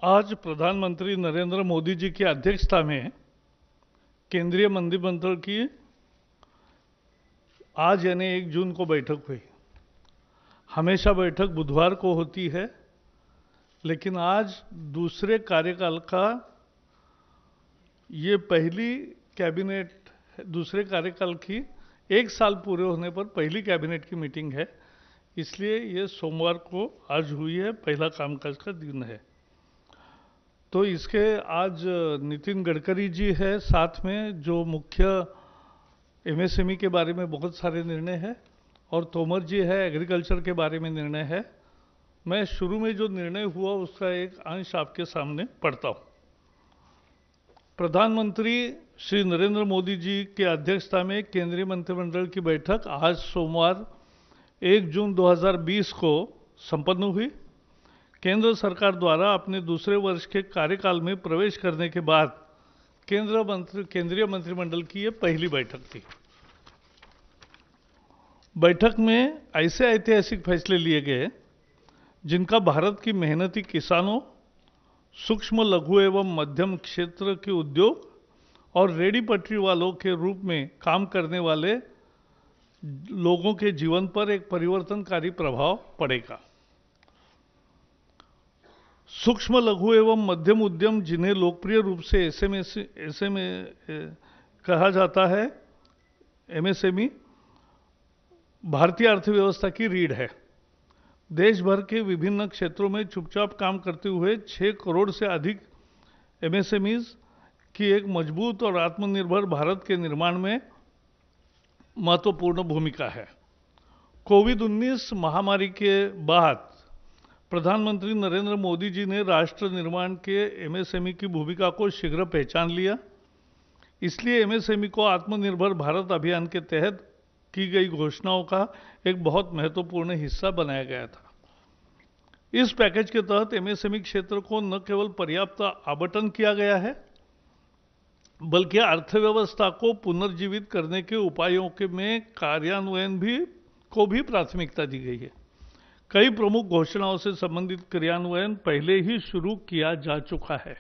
आज प्रधानमंत्री नरेंद्र मोदी जी की अध्यक्षता में केंद्रीय मंत्रिमंडल की आज यानी 1 जून को बैठक हुई। हमेशा बैठक बुधवार को होती है, लेकिन आज दूसरे कार्यकाल का ये पहली कैबिनेट, दूसरे कार्यकाल की 1 साल पूरे होने पर पहली कैबिनेट की मीटिंग है, इसलिए ये सोमवार को आज हुई है, पहला कामकाज का दिन है। तो इसके आज नितिन गडकरी जी है साथ में, जो मुख्य एमएसएमई के बारे में बहुत सारे निर्णय है, और तोमर जी है, एग्रीकल्चर के बारे में निर्णय है। मैं शुरू में जो निर्णय हुआ उसका एक अंश आपके सामने पढ़ता हूँ। प्रधानमंत्री श्री नरेंद्र मोदी जी के अध्यक्षता में केंद्रीय मंत्रिमंडल की बैठक आज सोमवार 1 जून 2020 को संपन्न हुई। केंद्र सरकार द्वारा अपने दूसरे वर्ष के कार्यकाल में प्रवेश करने के बाद केंद्रीय मंत्रिमंडल की यह पहली बैठक थी। बैठक में ऐसे ऐतिहासिक फैसले लिए गए जिनका भारत की मेहनती किसानों, सूक्ष्म लघु एवं मध्यम क्षेत्र के उद्योग और रेडी पटरी वालों के रूप में काम करने वाले लोगों के जीवन पर एक परिवर्तनकारी प्रभाव पड़ेगा। सूक्ष्म लघु एवं मध्यम उद्यम, जिन्हें लोकप्रिय रूप से एसएमए कहा जाता है, एमएसएमई, भारतीय अर्थव्यवस्था की रीढ़ है। देश भर के विभिन्न क्षेत्रों में चुपचाप काम करते हुए 6 करोड़ से अधिक एमएसएमईज की एक मजबूत और आत्मनिर्भर भारत के निर्माण में महत्वपूर्ण भूमिका है। कोविड-19 महामारी के बाद प्रधानमंत्री नरेंद्र मोदी जी ने राष्ट्र निर्माण के एमएसएमई की भूमिका को शीघ्र पहचान लिया। इसलिए एमएसएमई को आत्मनिर्भर भारत अभियान के तहत की गई घोषणाओं का एक बहुत महत्वपूर्ण हिस्सा बनाया गया था। इस पैकेज के तहत एमएसएमई क्षेत्र को न केवल पर्याप्त आवंटन किया गया है, बल्कि अर्थव्यवस्था को पुनर्जीवित करने के उपायों के में कार्यान्वयन को भी प्राथमिकता दी गई है। कई प्रमुख घोषणाओं से संबंधित क्रियान्वयन पहले ही शुरू किया जा चुका है।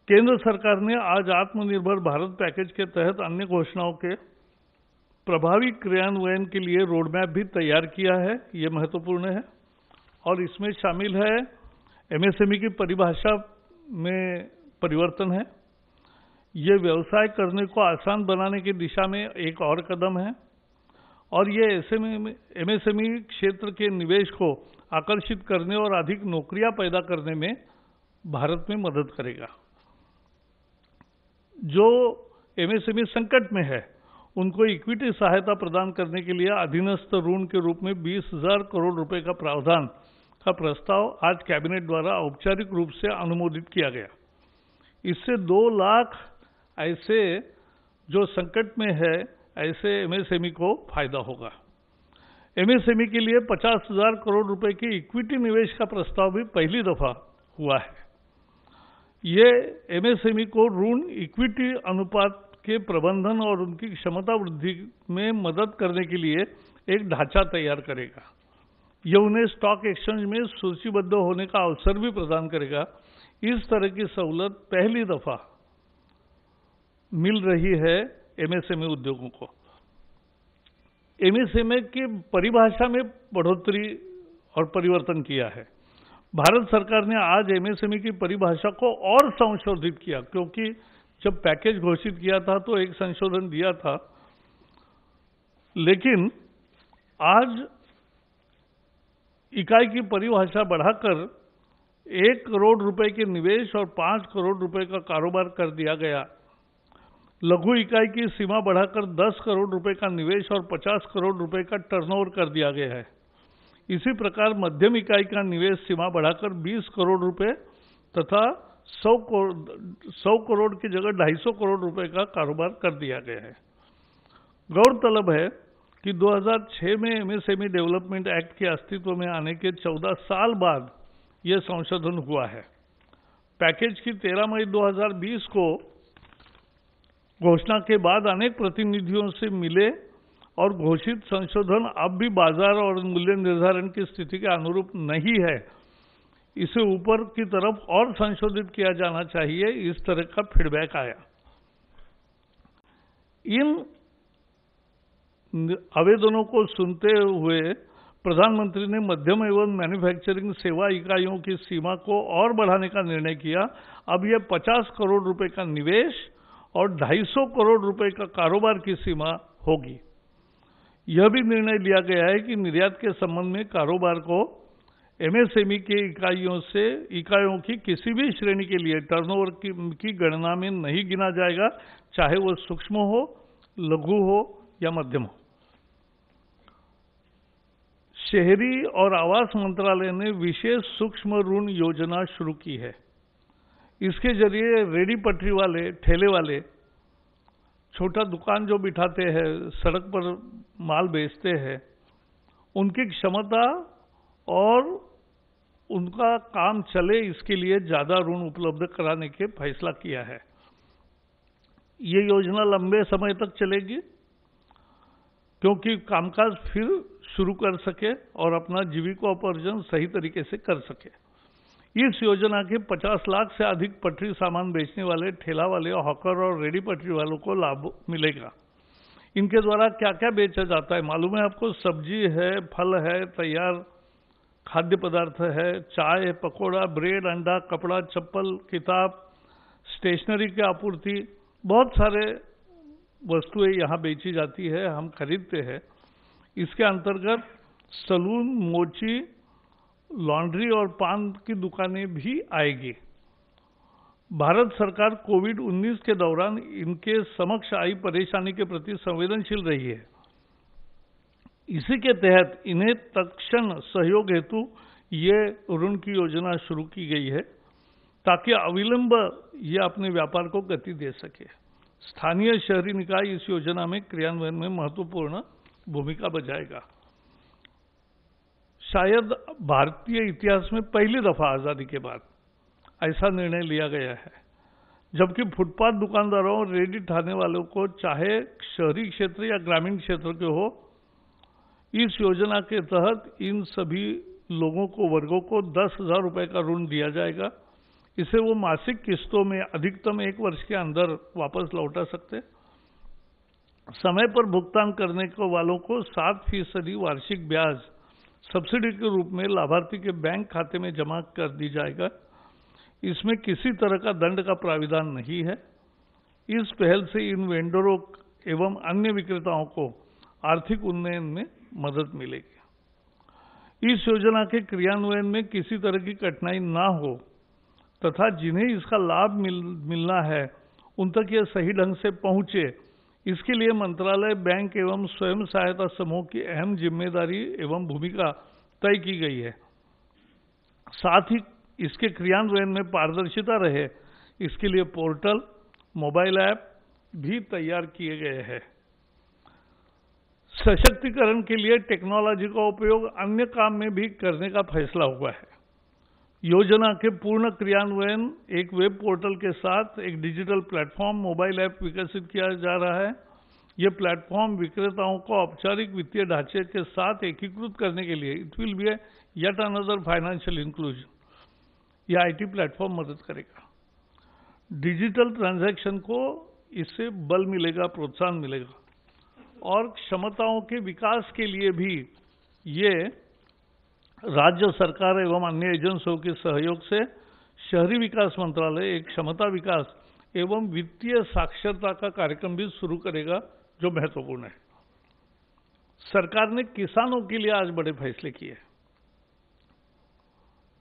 केंद्र सरकार ने आज आत्मनिर्भर भारत पैकेज के तहत अन्य घोषणाओं के प्रभावी क्रियान्वयन के लिए रोडमैप भी तैयार किया है। ये महत्वपूर्ण है और इसमें शामिल है एमएसएमई की परिभाषा में परिवर्तन है। ये व्यवसाय करने को आसान बनाने की दिशा में एक और कदम है और ये एमएसएमई क्षेत्र के निवेश को आकर्षित करने और अधिक नौकरियां पैदा करने में भारत में मदद करेगा। जो एमएसएमई संकट में है, उनको इक्विटी सहायता प्रदान करने के लिए अधीनस्थ ऋण के रूप में 20,000 करोड़ रुपए का प्रावधान का प्रस्ताव आज कैबिनेट द्वारा औपचारिक रूप से अनुमोदित किया गया। इससे 2 लाख ऐसे जो संकट में है ऐसे एमएसएमई को फायदा होगा। एमएसएमई के लिए 50,000 करोड़ रुपए की इक्विटी निवेश का प्रस्ताव भी पहली दफा हुआ है। ये एमएसएमई को ऋण इक्विटी अनुपात के प्रबंधन और उनकी क्षमता वृद्धि में मदद करने के लिए एक ढांचा तैयार करेगा। यह उन्हें स्टॉक एक्सचेंज में सूचीबद्ध होने का अवसर भी प्रदान करेगा। इस तरह की सहूलत पहली दफा मिल रही है एमएसएमई उद्योगों को। एमएसएमई की परिभाषा में बढ़ोतरी और परिवर्तन किया है। भारत सरकार ने आज एमएसएमई की परिभाषा को और संशोधित किया, क्योंकि जब पैकेज घोषित किया था तो एक संशोधन दिया था, लेकिन आज इकाई की परिभाषा बढ़ाकर 1 करोड़ रुपए के निवेश और 5 करोड़ रुपए का कारोबार कर दिया गया। लघु इकाई की सीमा बढ़ाकर 10 करोड़ रुपए का निवेश और 50 करोड़ रुपए का टर्नओवर कर दिया गया है। इसी प्रकार मध्यम इकाई का निवेश सीमा बढ़ाकर 20 करोड़ रुपए तथा 100 करोड़ की जगह 250 करोड़ रुपए का कारोबार कर दिया गया है। गौरतलब है कि 2006 में एमएसएमई डेवलपमेंट एक्ट के अस्तित्व में आने के 14 साल बाद यह संशोधन हुआ है। पैकेज की 13 मई 2020 को घोषणा के बाद अनेक प्रतिनिधियों से मिले और घोषित संशोधन अब भी बाजार और मूल्य निर्धारण की स्थिति के अनुरूप नहीं है, इसे ऊपर की तरफ और संशोधित किया जाना चाहिए, इस तरह का फीडबैक आया। इन आवेदनों को सुनते हुए प्रधानमंत्री ने मध्यम एवं मैन्युफैक्चरिंग सेवा इकाइयों की सीमा को और बढ़ाने का निर्णय किया। अब यह 50 करोड़ रुपए का निवेश और 250 करोड़ रुपए का कारोबार की सीमा होगी। यह भी निर्णय लिया गया है कि निर्यात के संबंध में कारोबार को एमएसएमई के इकाइयों की किसी भी श्रेणी के लिए टर्नओवर की गणना में नहीं गिना जाएगा, चाहे वो सूक्ष्म हो, लघु हो या मध्यम हो। शहरी और आवास मंत्रालय ने विशेष सूक्ष्म ऋण योजना शुरू की है। इसके जरिए रेडी पटरी वाले, ठेले वाले, छोटा दुकान जो बिठाते हैं, सड़क पर माल बेचते हैं, उनकी क्षमता और उनका काम चले इसके लिए ज़्यादा ऋण उपलब्ध कराने के फैसला किया है। ये योजना लंबे समय तक चलेगी क्योंकि कामकाज फिर शुरू कर सके और अपना जीविकोपार्जन सही तरीके से कर सके। इस योजना के 50 लाख से अधिक पटरी सामान बेचने वाले ठेला वाले, हॉकर और रेडी पटरी वालों को लाभ मिलेगा। इनके द्वारा क्या क्या बेचा जाता है मालूम है आपको? सब्जी है, फल है, तैयार खाद्य पदार्थ है, चाय, पकोड़ा, ब्रेड, अंडा, कपड़ा, चप्पल, किताब, स्टेशनरी की आपूर्ति, बहुत सारे वस्तुएं यहाँ बेची जाती है, हम खरीदते हैं। इसके अंतर्गत सलून, मोची, लॉन्ड्री और पान की दुकानें भी आएगी। भारत सरकार कोविड-19 के दौरान इनके समक्ष आई परेशानी के प्रति संवेदनशील रही है। इसी के तहत इन्हें तत्क्षण सहयोग हेतु ये ऋण की योजना शुरू की गई है ताकि अविलंब ये अपने व्यापार को गति दे सके। स्थानीय शहरी निकाय इस योजना में क्रियान्वयन में महत्वपूर्ण भूमिका बजाएगा। शायद भारतीय इतिहास में पहली दफा आजादी के बाद ऐसा निर्णय लिया गया है, जबकि फुटपाथ दुकानदारों और रेडी ठाने वालों को, चाहे शहरी क्षेत्र या ग्रामीण क्षेत्र के हो, इस योजना के तहत इन सभी लोगों को, वर्गों को 10,000 रुपए का ऋण दिया जाएगा। इसे वो मासिक किस्तों में अधिकतम 1 वर्ष के अंदर वापस लौटा सकते। समय पर भुगतान करने को वालों को 7% वार्षिक ब्याज सब्सिडी के रूप में लाभार्थी के बैंक खाते में जमा कर दी जाएगा। इसमें किसी तरह का दंड का प्राविधान नहीं है। इस पहल से इन वेंडरों एवं अन्य विक्रेताओं को आर्थिक उन्नयन में मदद मिलेगी। इस योजना के क्रियान्वयन में किसी तरह की कठिनाई ना हो तथा जिन्हें इसका लाभ मिलना है उन तक यह सही ढंग से पहुंचे, इसके लिए मंत्रालय, बैंक एवं स्वयं सहायता समूह की अहम जिम्मेदारी एवं भूमिका तय की गई है। साथ ही इसके क्रियान्वयन में पारदर्शिता रहे, इसके लिए पोर्टल, मोबाइल ऐप भी तैयार किए गए हैं। सशक्तिकरण के लिए टेक्नोलॉजी का उपयोग अन्य काम में भी करने का फैसला हुआ है। योजना के पूर्ण क्रियान्वयन एक वेब पोर्टल के साथ एक डिजिटल प्लेटफॉर्म, मोबाइल ऐप विकसित किया जा रहा है। यह प्लेटफॉर्म विक्रेताओं को औपचारिक वित्तीय ढांचे के साथ एकीकृत करने के लिए it will be yet another financial inclusion, यह आईटी प्लेटफॉर्म मदद करेगा। डिजिटल ट्रांजैक्शन को इससे बल मिलेगा, प्रोत्साहन मिलेगा और क्षमताओं के विकास के लिए भी ये राज्य सरकार एवं अन्य एजेंसियों के सहयोग से शहरी विकास मंत्रालय एक क्षमता विकास एवं वित्तीय साक्षरता का कार्यक्रम भी शुरू करेगा, जो महत्वपूर्ण है। सरकार ने किसानों के लिए आज बड़े फैसले किए,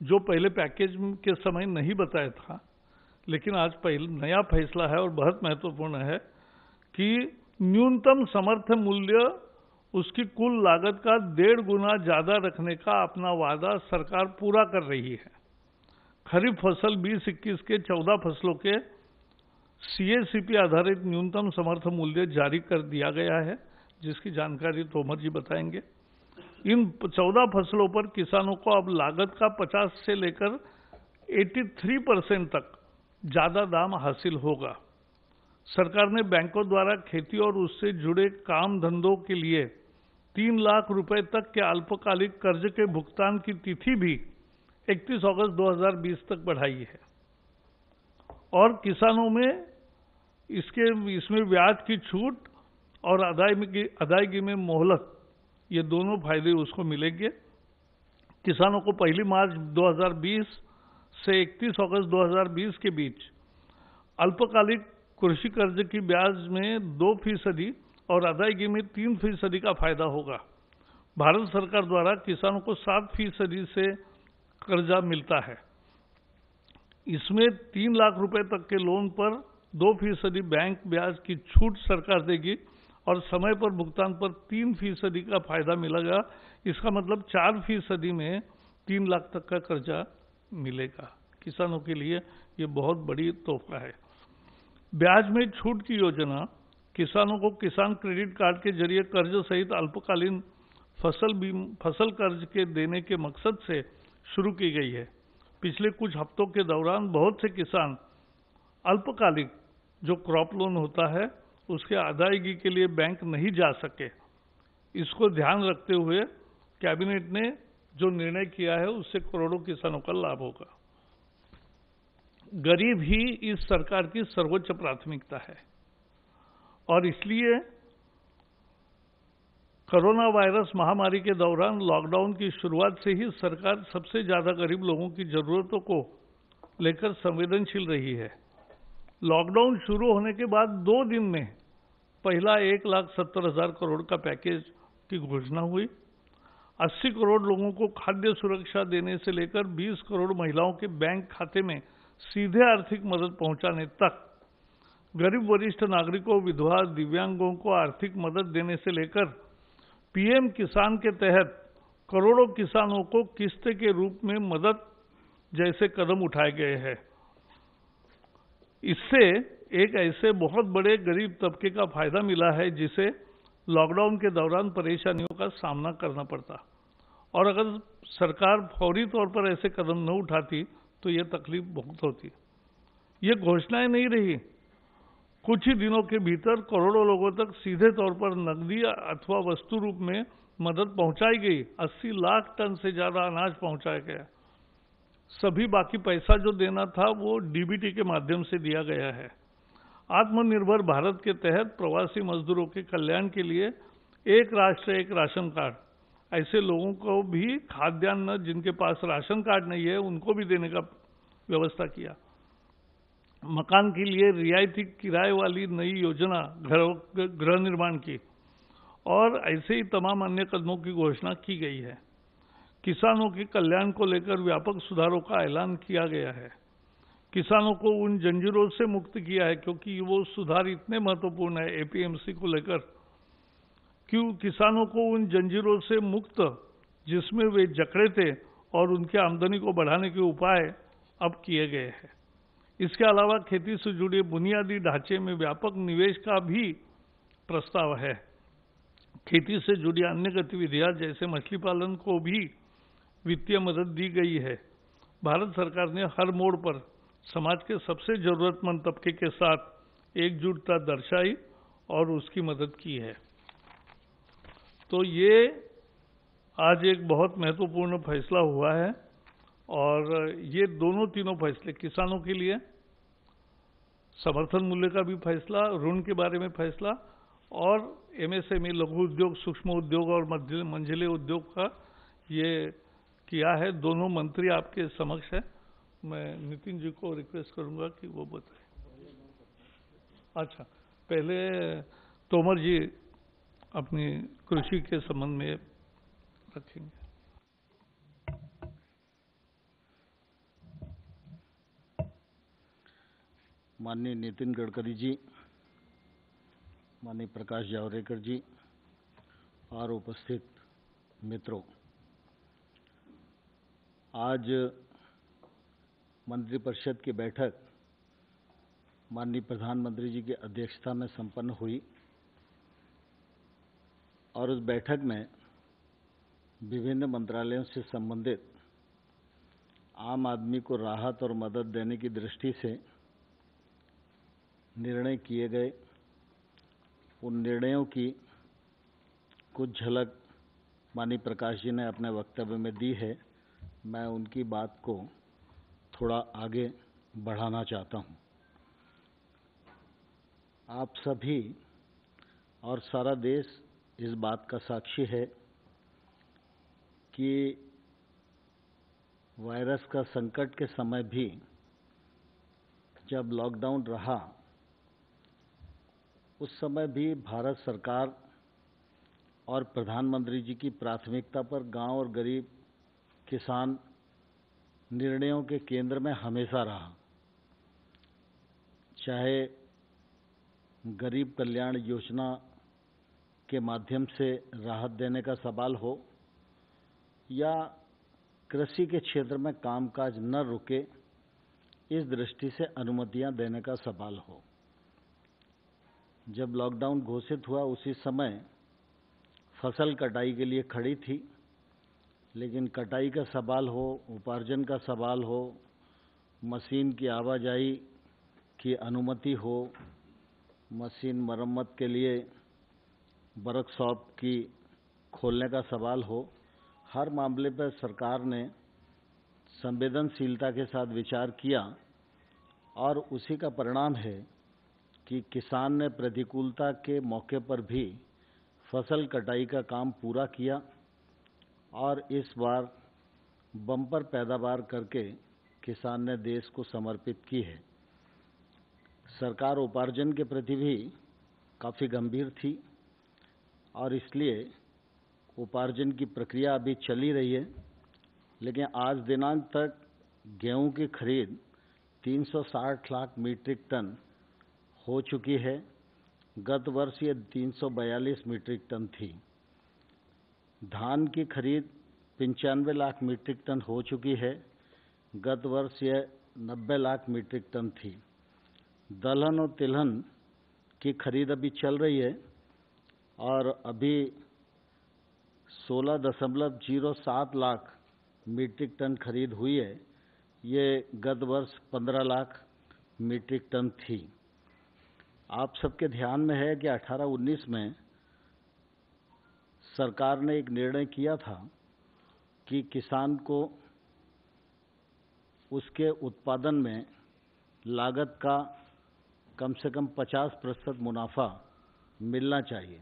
जो पहले पैकेज के समय नहीं बताया था, लेकिन आज नया फैसला है और बहुत महत्वपूर्ण है कि न्यूनतम समर्थन मूल्य उसकी कुल लागत का 1.5 गुना ज्यादा रखने का अपना वादा सरकार पूरा कर रही है। खरीफ फसल 2021 के 14 फसलों के सीएसीपी आधारित न्यूनतम समर्थन मूल्य जारी कर दिया गया है, जिसकी जानकारी तोमर जी बताएंगे। इन 14 फसलों पर किसानों को अब लागत का 50 से लेकर 83% तक ज्यादा दाम हासिल होगा। सरकार ने बैंकों द्वारा खेती और उससे जुड़े काम धंधों के लिए 3 लाख रुपए तक के अल्पकालिक कर्ज के भुगतान की तिथि भी 31 अगस्त 2020 तक बढ़ाई है। और किसानों में इसमें ब्याज की छूट और अदायगी में मोहलत, ये दोनों फायदे उसको मिलेंगे। किसानों को 1 मार्च 2020 से 31 अगस्त 2020 के बीच अल्पकालिक कृषि कर्ज की ब्याज में 2% और अदायगी में 3% का फायदा होगा। भारत सरकार द्वारा किसानों को 7% से कर्जा मिलता है। इसमें 3 लाख रुपए तक के लोन पर 2% बैंक ब्याज की छूट सरकार देगी और समय पर भुगतान पर 3% का फायदा मिलेगा। इसका मतलब 4% में 3 लाख तक का कर्जा मिलेगा। किसानों के लिए ये बहुत बड़ी तोहफा है। ब्याज में छूट की योजना किसानों को किसान क्रेडिट कार्ड के जरिए कर्ज सहित अल्पकालीन फसल कर्ज के देने के मकसद से शुरू की गई है। पिछले कुछ हफ्तों के दौरान बहुत से किसान अल्पकालिक जो क्रॉप लोन होता है उसके अदायगी के लिए बैंक नहीं जा सके। इसको ध्यान रखते हुए कैबिनेट ने जो निर्णय किया है उससे करोड़ों किसानों का लाभ होगा। गरीब ही इस सरकार की सर्वोच्च प्राथमिकता है और इसलिए कोरोना वायरस महामारी के दौरान लॉकडाउन की शुरुआत से ही सरकार सबसे ज्यादा गरीब लोगों की जरूरतों को लेकर संवेदनशील रही है। लॉकडाउन शुरू होने के बाद 2 दिन में पहला 1,70,000 करोड़ का पैकेज की घोषणा हुई। 80 करोड़ लोगों को खाद्य सुरक्षा देने से लेकर 20 करोड़ महिलाओं के बैंक खाते में सीधे आर्थिक मदद पहुंचाने तक, गरीब वरिष्ठ नागरिकों, विधवा, दिव्यांगों को आर्थिक मदद देने से लेकर पीएम किसान के तहत करोड़ों किसानों को किस्त के रूप में मदद जैसे कदम उठाए गए हैं। इससे एक ऐसे बहुत बड़े गरीब तबके का फायदा मिला है जिसे लॉकडाउन के दौरान परेशानियों का सामना करना पड़ता, और अगर सरकार फौरी तौर पर ऐसे कदम न उठाती तो यह तकलीफ बहुत होती। ये घोषणाएं नहीं रही, कुछ ही दिनों के भीतर करोड़ों लोगों तक सीधे तौर पर नकदी अथवा वस्तु रूप में मदद पहुंचाई गई। 80 लाख टन से ज्यादा अनाज पहुंचाया गया। सभी बाकी पैसा जो देना था वो डीबीटी के माध्यम से दिया गया है। आत्मनिर्भर भारत के तहत प्रवासी मजदूरों के कल्याण के लिए एक राष्ट्र एक राशन कार्ड, ऐसे लोगों को भी खाद्यान्न जिनके पास राशन कार्ड नहीं है उनको भी देने का व्यवस्था किया। मकान के लिए रियायती किराए वाली नई योजना गृह निर्माण की, और ऐसे ही तमाम अन्य कदमों की घोषणा की गई है। किसानों के कल्याण को लेकर व्यापक सुधारों का ऐलान किया गया है। किसानों को उन जंजीरों से मुक्त किया है, क्योंकि वो सुधार इतने महत्वपूर्ण है एपीएमसी को लेकर। क्यों किसानों को उन जंजीरों से मुक्त जिसमें वे जकड़े थे और उनकी आमदनी को बढ़ाने के उपाय अब किए गए हैं। इसके अलावा खेती से जुड़े बुनियादी ढांचे में व्यापक निवेश का भी प्रस्ताव है। खेती से जुड़ी अन्य गतिविधियां जैसे मछली पालन को भी वित्तीय मदद दी गई है। भारत सरकार ने हर मोड़ पर समाज के सबसे जरूरतमंद तबके के साथ एकजुटता दर्शाई और उसकी मदद की है। तो ये आज एक बहुत महत्वपूर्ण फैसला हुआ है, और ये तीनों फैसले किसानों के लिए, समर्थन मूल्य का भी फैसला, ऋण के बारे में फैसला, और एमएसएमई लघु उद्योग, सूक्ष्म उद्योग और मंझले उद्योग का ये किया है। दोनों मंत्री आपके समक्ष है। मैं नितिन जी को रिक्वेस्ट करूंगा कि वो बताएं। अच्छा, पहले तोमर जी अपनी कृषि के संबंध में रखेंगे। माननीय नितिन गडकरी जी, माननीय प्रकाश जावड़ेकर जी और उपस्थित मित्रों, आज मंत्रिपरिषद की बैठक माननीय प्रधानमंत्री जी की अध्यक्षता में संपन्न हुई, और उस बैठक में विभिन्न मंत्रालयों से संबंधित आम आदमी को राहत और मदद देने की दृष्टि से निर्णय किए गए। उन निर्णयों की कुछ झलक माननीय प्रकाश जी ने अपने वक्तव्य में दी है। मैं उनकी बात को थोड़ा आगे बढ़ाना चाहता हूं। आप सभी और सारा देश इस बात का साक्षी है कि वायरस का संकट के समय भी जब लॉकडाउन रहा उस समय भी भारत सरकार और प्रधानमंत्री जी की प्राथमिकता पर गांव और गरीब किसान निर्णयों के केंद्र में हमेशा रहा। चाहे गरीब कल्याण योजना के माध्यम से राहत देने का सवाल हो या कृषि के क्षेत्र में कामकाज न रुके इस दृष्टि से अनुमतियां देने का सवाल हो। जब लॉकडाउन घोषित हुआ उसी समय फसल कटाई के लिए खड़ी थी, लेकिन कटाई का सवाल हो, उपार्जन का सवाल हो, मशीन की आवाजाही की अनुमति हो, मशीन मरम्मत के लिए वर्कशॉप की खोलने का सवाल हो, हर मामले पर सरकार ने संवेदनशीलता के साथ विचार किया और उसी का परिणाम है कि किसान ने प्रतिकूलता के मौके पर भी फसल कटाई का काम पूरा किया और इस बार बम्पर पैदावार करके किसान ने देश को समर्पित की है। सरकार उपार्जन के प्रति भी काफ़ी गंभीर थी और इसलिए उपार्जन की प्रक्रिया अभी चली रही है, लेकिन आज दिनांक तक गेहूं की खरीद 360 लाख मीट्रिक टन हो चुकी है। गत वर्ष ये 342 मीट्रिक टन थी। धान की खरीद 95 लाख मीट्रिक टन हो चुकी है। गत वर्ष यह 90 लाख मीट्रिक टन थी। दलहन और तिलहन की खरीद अभी चल रही है और अभी 16.07 लाख मीट्रिक टन खरीद हुई है। ये गत वर्ष 15 लाख मीट्रिक टन थी। आप सबके ध्यान में है कि 18-19 में सरकार ने एक निर्णय किया था कि किसान को उसके उत्पादन में लागत का कम से कम 50% मुनाफा मिलना चाहिए।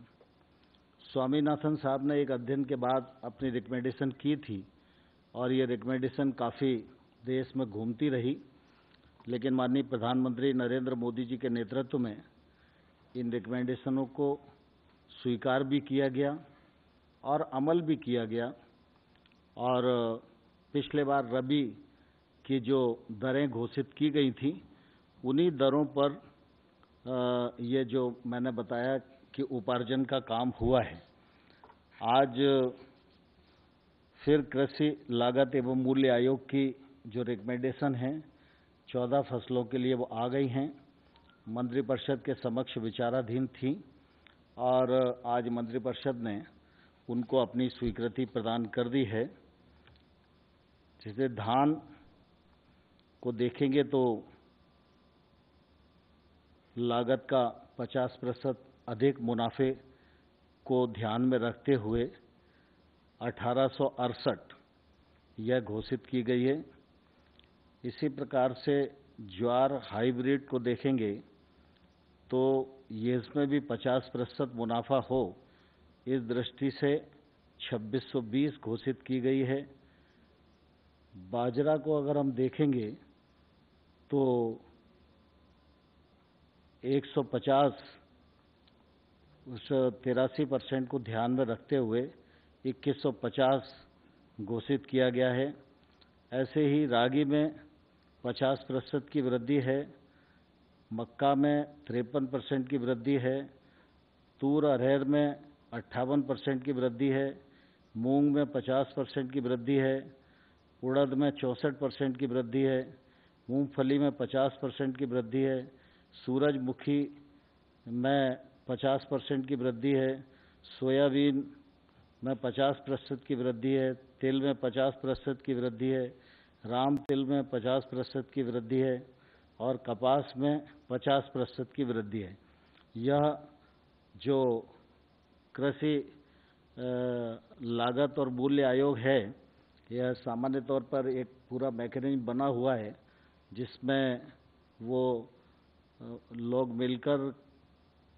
स्वामीनाथन साहब ने एक अध्ययन के बाद अपनी रिकमेंडेशन की थी और ये रिकमेंडेशन काफ़ी देश में घूमती रही, लेकिन माननीय प्रधानमंत्री नरेंद्र मोदी जी के नेतृत्व में इन रिकमेंडेशनों को स्वीकार भी किया गया और अमल भी किया गया। और पिछले बार रबी की जो दरें घोषित की गई थी उन्हीं दरों पर ये जो मैंने बताया कि उपार्जन का काम हुआ है। आज फिर कृषि लागत एवं मूल्य आयोग की जो रिकमेंडेशन है 14 फसलों के लिए वो आ गई हैं, मंत्रिपरिषद के समक्ष विचाराधीन थी और आज मंत्रिपरिषद ने उनको अपनी स्वीकृति प्रदान कर दी है। जैसे धान को देखेंगे तो लागत का 50% अधिक मुनाफे को ध्यान में रखते हुए 1868 यह घोषित की गई है। इसी प्रकार से ज्वार हाइब्रिड को देखेंगे तो ये इसमें भी 50% मुनाफा हो, इस दृष्टि से 2620 घोषित की गई है। बाजरा को अगर हम देखेंगे तो 150 उस 83% को ध्यान में रखते हुए 2150 घोषित किया गया है। ऐसे ही रागी में 50% की वृद्धि है, मक्का में 53% की वृद्धि है, तूर अरहर में 58% की वृद्धि है, मूंग में 50% की वृद्धि है, उड़द में 64% की वृद्धि है, मूंगफली में 50% की वृद्धि है, सूरजमुखी में 50% की वृद्धि है, सोयाबीन में 50% की वृद्धि है, तिल में 50% की वृद्धि है, राम तिल में 50% की वृद्धि है और कपास में 50% की वृद्धि है। यह जो कृषि लागत और मूल्य आयोग है यह सामान्य तौर पर एक पूरा मैकेनिज्म बना हुआ है जिसमें वो लोग मिलकर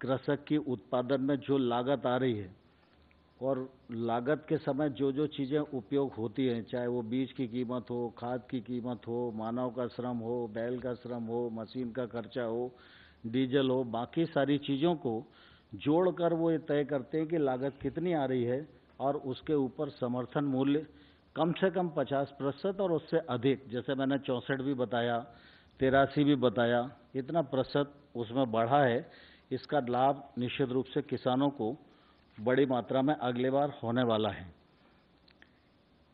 कृषक की उत्पादन में जो लागत आ रही है और लागत के समय जो जो चीज़ें उपयोग होती हैं, चाहे वो बीज की कीमत हो, खाद की कीमत हो, मानव का श्रम हो, बैल का श्रम हो, मशीन का खर्चा हो, डीजल हो, बाकी सारी चीज़ों को जोड़कर वो ये तय करते हैं कि लागत कितनी आ रही है और उसके ऊपर समर्थन मूल्य कम से कम 50% और उससे अधिक, जैसे मैंने 64 भी बताया, 83 भी बताया, इतना प्रतिशत उसमें बढ़ा है। इसका लाभ निश्चित रूप से किसानों को बड़ी मात्रा में अगले बार होने वाला है।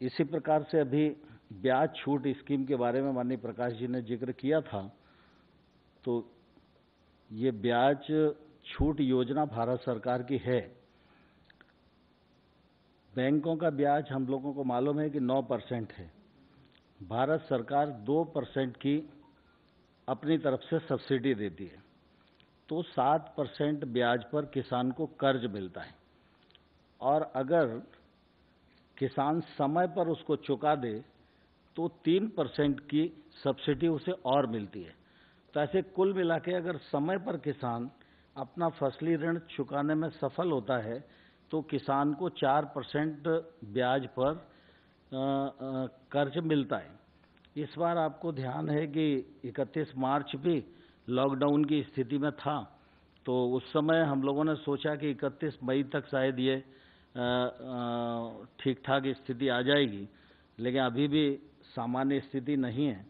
इसी प्रकार से अभी ब्याज छूट स्कीम के बारे में माननीय प्रकाश जी ने जिक्र किया था, तो ये ब्याज छूट योजना भारत सरकार की है। बैंकों का ब्याज हम लोगों को मालूम है कि 9% है। भारत सरकार 2% की अपनी तरफ से सब्सिडी देती है, तो 7% ब्याज पर किसान को कर्ज मिलता है और अगर किसान समय पर उसको चुका दे तो 3% की सब्सिडी उसे और मिलती है। तो ऐसे कुल मिला के अगर समय पर किसान अपना फसली ऋण चुकाने में सफल होता है तो किसान को 4% ब्याज पर कर्ज मिलता है। इस बार आपको ध्यान है कि 31 मार्च भी लॉकडाउन की स्थिति में था, तो उस समय हम लोगों ने सोचा कि 31 मई तक शायद ये ठीक ठाक स्थिति आ जाएगी, लेकिन अभी भी सामान्य स्थिति नहीं है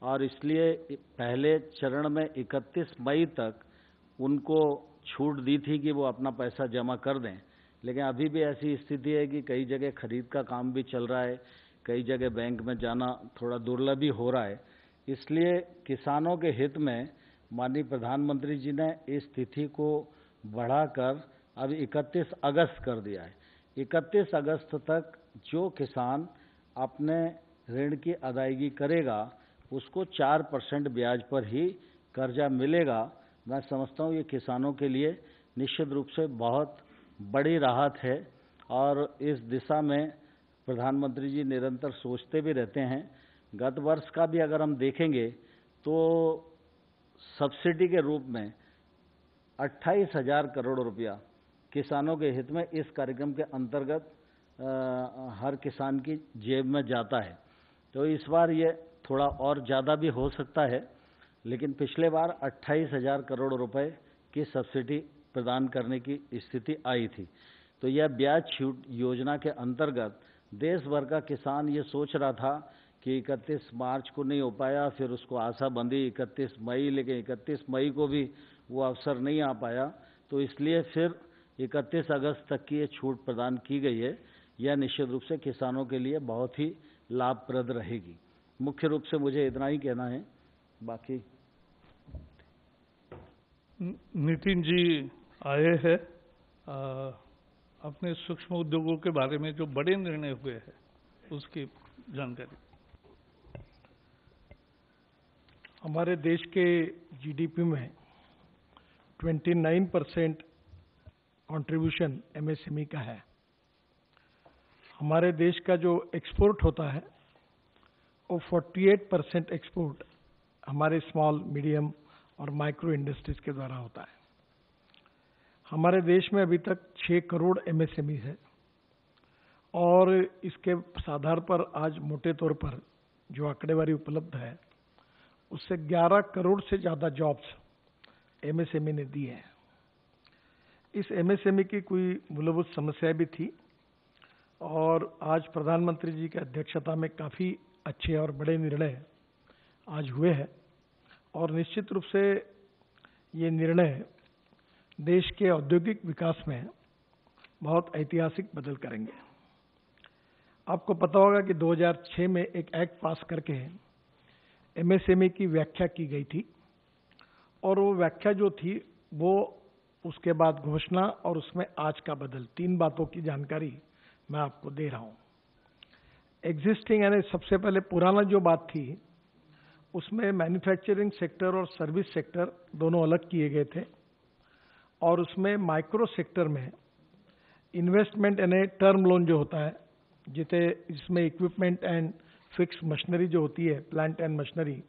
और इसलिए पहले चरण में 31 मई तक उनको छूट दी थी कि वो अपना पैसा जमा कर दें, लेकिन अभी भी ऐसी स्थिति है कि कई जगह खरीद का काम भी चल रहा है, कई जगह बैंक में जाना थोड़ा दुर्लभ ही हो रहा है। इसलिए किसानों के हित में माननीय प्रधानमंत्री जी ने इस तिथि को बढ़ाकर अब 31 अगस्त कर दिया है। 31 अगस्त तक जो किसान अपने ऋण की अदायगी करेगा उसको 4% ब्याज पर ही कर्जा मिलेगा। मैं समझता हूँ ये किसानों के लिए निश्चित रूप से बहुत बड़ी राहत है और इस दिशा में प्रधानमंत्री जी निरंतर सोचते भी रहते हैं। गत वर्ष का भी अगर हम देखेंगे तो सब्सिडी के रूप में 28,000 करोड़ रुपया किसानों के हित में इस कार्यक्रम के अंतर्गत हर किसान की जेब में जाता है। तो इस बार ये थोड़ा और ज़्यादा भी हो सकता है, लेकिन पिछले बार 28,000 करोड़ रुपए की सब्सिडी प्रदान करने की स्थिति आई थी। तो यह ब्याज छूट योजना के अंतर्गत देश भर का किसान ये सोच रहा था कि 31 मार्च को नहीं हो पाया, फिर उसको आशा बंधी 31 मई, लेकिन 31 मई को भी वो अवसर नहीं आ पाया, तो इसलिए फिर 31 अगस्त तक की ये छूट प्रदान की गई है। यह निश्चित रूप से किसानों के लिए बहुत ही लाभप्रद रहेगी। मुख्य रूप से मुझे इतना ही कहना है, बाकी नितिन जी आए हैं अपने सूक्ष्म उद्योगों के बारे में जो बड़े निर्णय हुए हैं उसकी जानकारी। हमारे देश के जीडीपी में 29% कंट्रीब्यूशन एमएसएमई का है। हमारे देश का जो एक्सपोर्ट होता है वो 48% एक्सपोर्ट हमारे स्मॉल, मीडियम और माइक्रो इंडस्ट्रीज के द्वारा होता है। हमारे देश में अभी तक 6 करोड़ एमएसएमई है और इसके आधार पर आज मोटे तौर पर जो आंकड़ेवारी उपलब्ध है उससे 11 करोड़ से ज़्यादा जॉब्स एमएसएमई ने दी है। इस एमएसएमई की कोई मूलभूत समस्या भी थी और आज प्रधानमंत्री जी की अध्यक्षता में काफ़ी अच्छे और बड़े निर्णय आज हुए हैं और निश्चित रूप से ये निर्णय देश के औद्योगिक विकास में बहुत ऐतिहासिक बदल करेंगे। आपको पता होगा कि 2006 में एक एक्ट पास करके एमएसएमई की व्याख्या की गई थी और वो व्याख्या जो थी वो उसके बाद घोषणा और उसमें आज का बदल, 3 बातों की जानकारी मैं आपको दे रहा हूँ। एग्जिस्टिंग यानी सबसे पहले पुराना जो बात थी उसमें मैन्युफैक्चरिंग सेक्टर और सर्विस सेक्टर दोनों अलग किए गए थे और उसमें माइक्रो सेक्टर में इन्वेस्टमेंट यानी टर्म लोन जो होता है जिसे इसमें इक्विपमेंट एंड फिक्स मशीनरी जो होती है, प्लांट एंड मशीनरी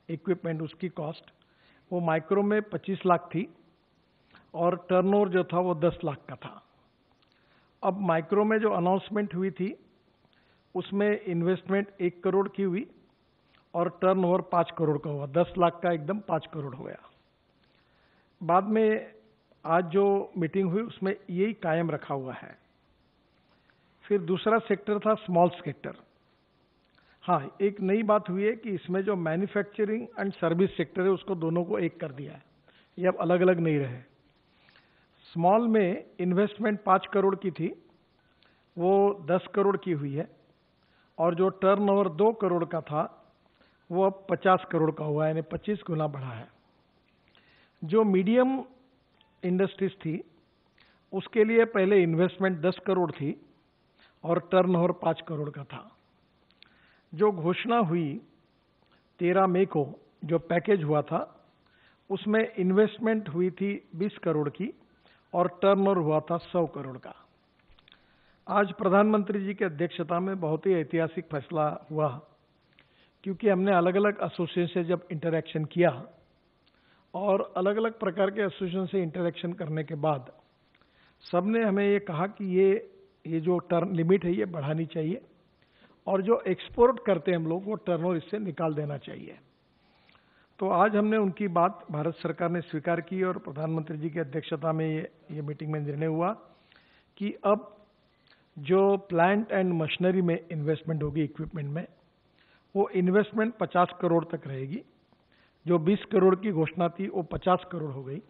इक्विपमेंट, उसकी कॉस्ट वो माइक्रो में 25 लाख थी और टर्नओवर जो था वो 10 लाख का था। अब माइक्रो में जो अनाउंसमेंट हुई थी उसमें इन्वेस्टमेंट 1 करोड़ की हुई और टर्नओवर 5 करोड़ का हुआ, 10 लाख का एकदम 5 करोड़ हो गया। बाद में आज जो मीटिंग हुई उसमें यही कायम रखा हुआ है। फिर दूसरा सेक्टर था स्मॉल सेक्टर। हाँ, एक नई बात हुई है कि इसमें जो मैन्युफैक्चरिंग एंड सर्विस सेक्टर है उसको दोनों को एक कर दिया है, ये अब अलग अलग नहीं रहे। स्मॉल में इन्वेस्टमेंट 5 करोड़ की थी, वो 10 करोड़ की हुई है और जो टर्नओवर 2 करोड़ का था वो अब 50 करोड़ का हुआ है, यानी 25 गुना बढ़ा है। जो मीडियम इंडस्ट्रीज थी उसके लिए पहले इन्वेस्टमेंट 10 करोड़ थी और टर्नओवर 5 करोड़ का था। जो घोषणा हुई 13 मई को, जो पैकेज हुआ था उसमें इन्वेस्टमेंट हुई थी 20 करोड़ की और टर्नओवर हुआ था 100 करोड़ का। आज प्रधानमंत्री जी की अध्यक्षता में बहुत ही ऐतिहासिक फैसला हुआ, क्योंकि हमने अलग अलग एसोसिएशन से जब इंटरेक्शन किया और अलग अलग प्रकार के एसोसिएशन से इंटरेक्शन करने के बाद सबने हमें ये कहा कि ये जो टर्न लिमिट है ये बढ़ानी चाहिए और जो एक्सपोर्ट करते हैं हम लोग वो टर्नओवर इससे निकाल देना चाहिए। तो आज हमने उनकी बात भारत सरकार ने स्वीकार की और प्रधानमंत्री जी की अध्यक्षता में ये मीटिंग में निर्णय हुआ कि अब जो प्लांट एंड मशीनरी में इन्वेस्टमेंट होगी इक्विपमेंट में, वो इन्वेस्टमेंट 50 करोड़ तक रहेगी। जो 20 करोड़ की घोषणा थी वो 50 करोड़ हो गई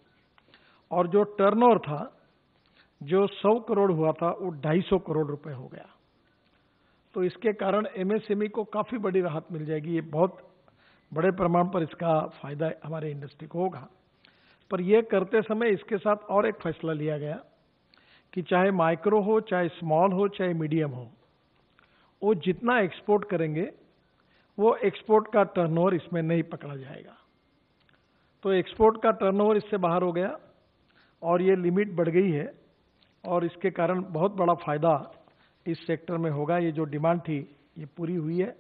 और जो टर्नओवर था जो 100 करोड़ हुआ था वो 250 करोड़ रुपए हो गया। तो इसके कारण एमएसएमई को काफी बड़ी राहत मिल जाएगी। ये बहुत बड़े प्रमाण पर इसका फायदा हमारे इंडस्ट्री को होगा। पर यह करते समय इसके साथ और एक फैसला लिया गया कि चाहे माइक्रो हो, चाहे स्मॉल हो, चाहे मीडियम हो, वो जितना एक्सपोर्ट करेंगे वो एक्सपोर्ट का टर्नओवर इसमें नहीं पकड़ा जाएगा। तो एक्सपोर्ट का टर्नओवर इससे बाहर हो गया और ये लिमिट बढ़ गई है और इसके कारण बहुत बड़ा फायदा इस सेक्टर में होगा। ये जो डिमांड थी ये पूरी हुई है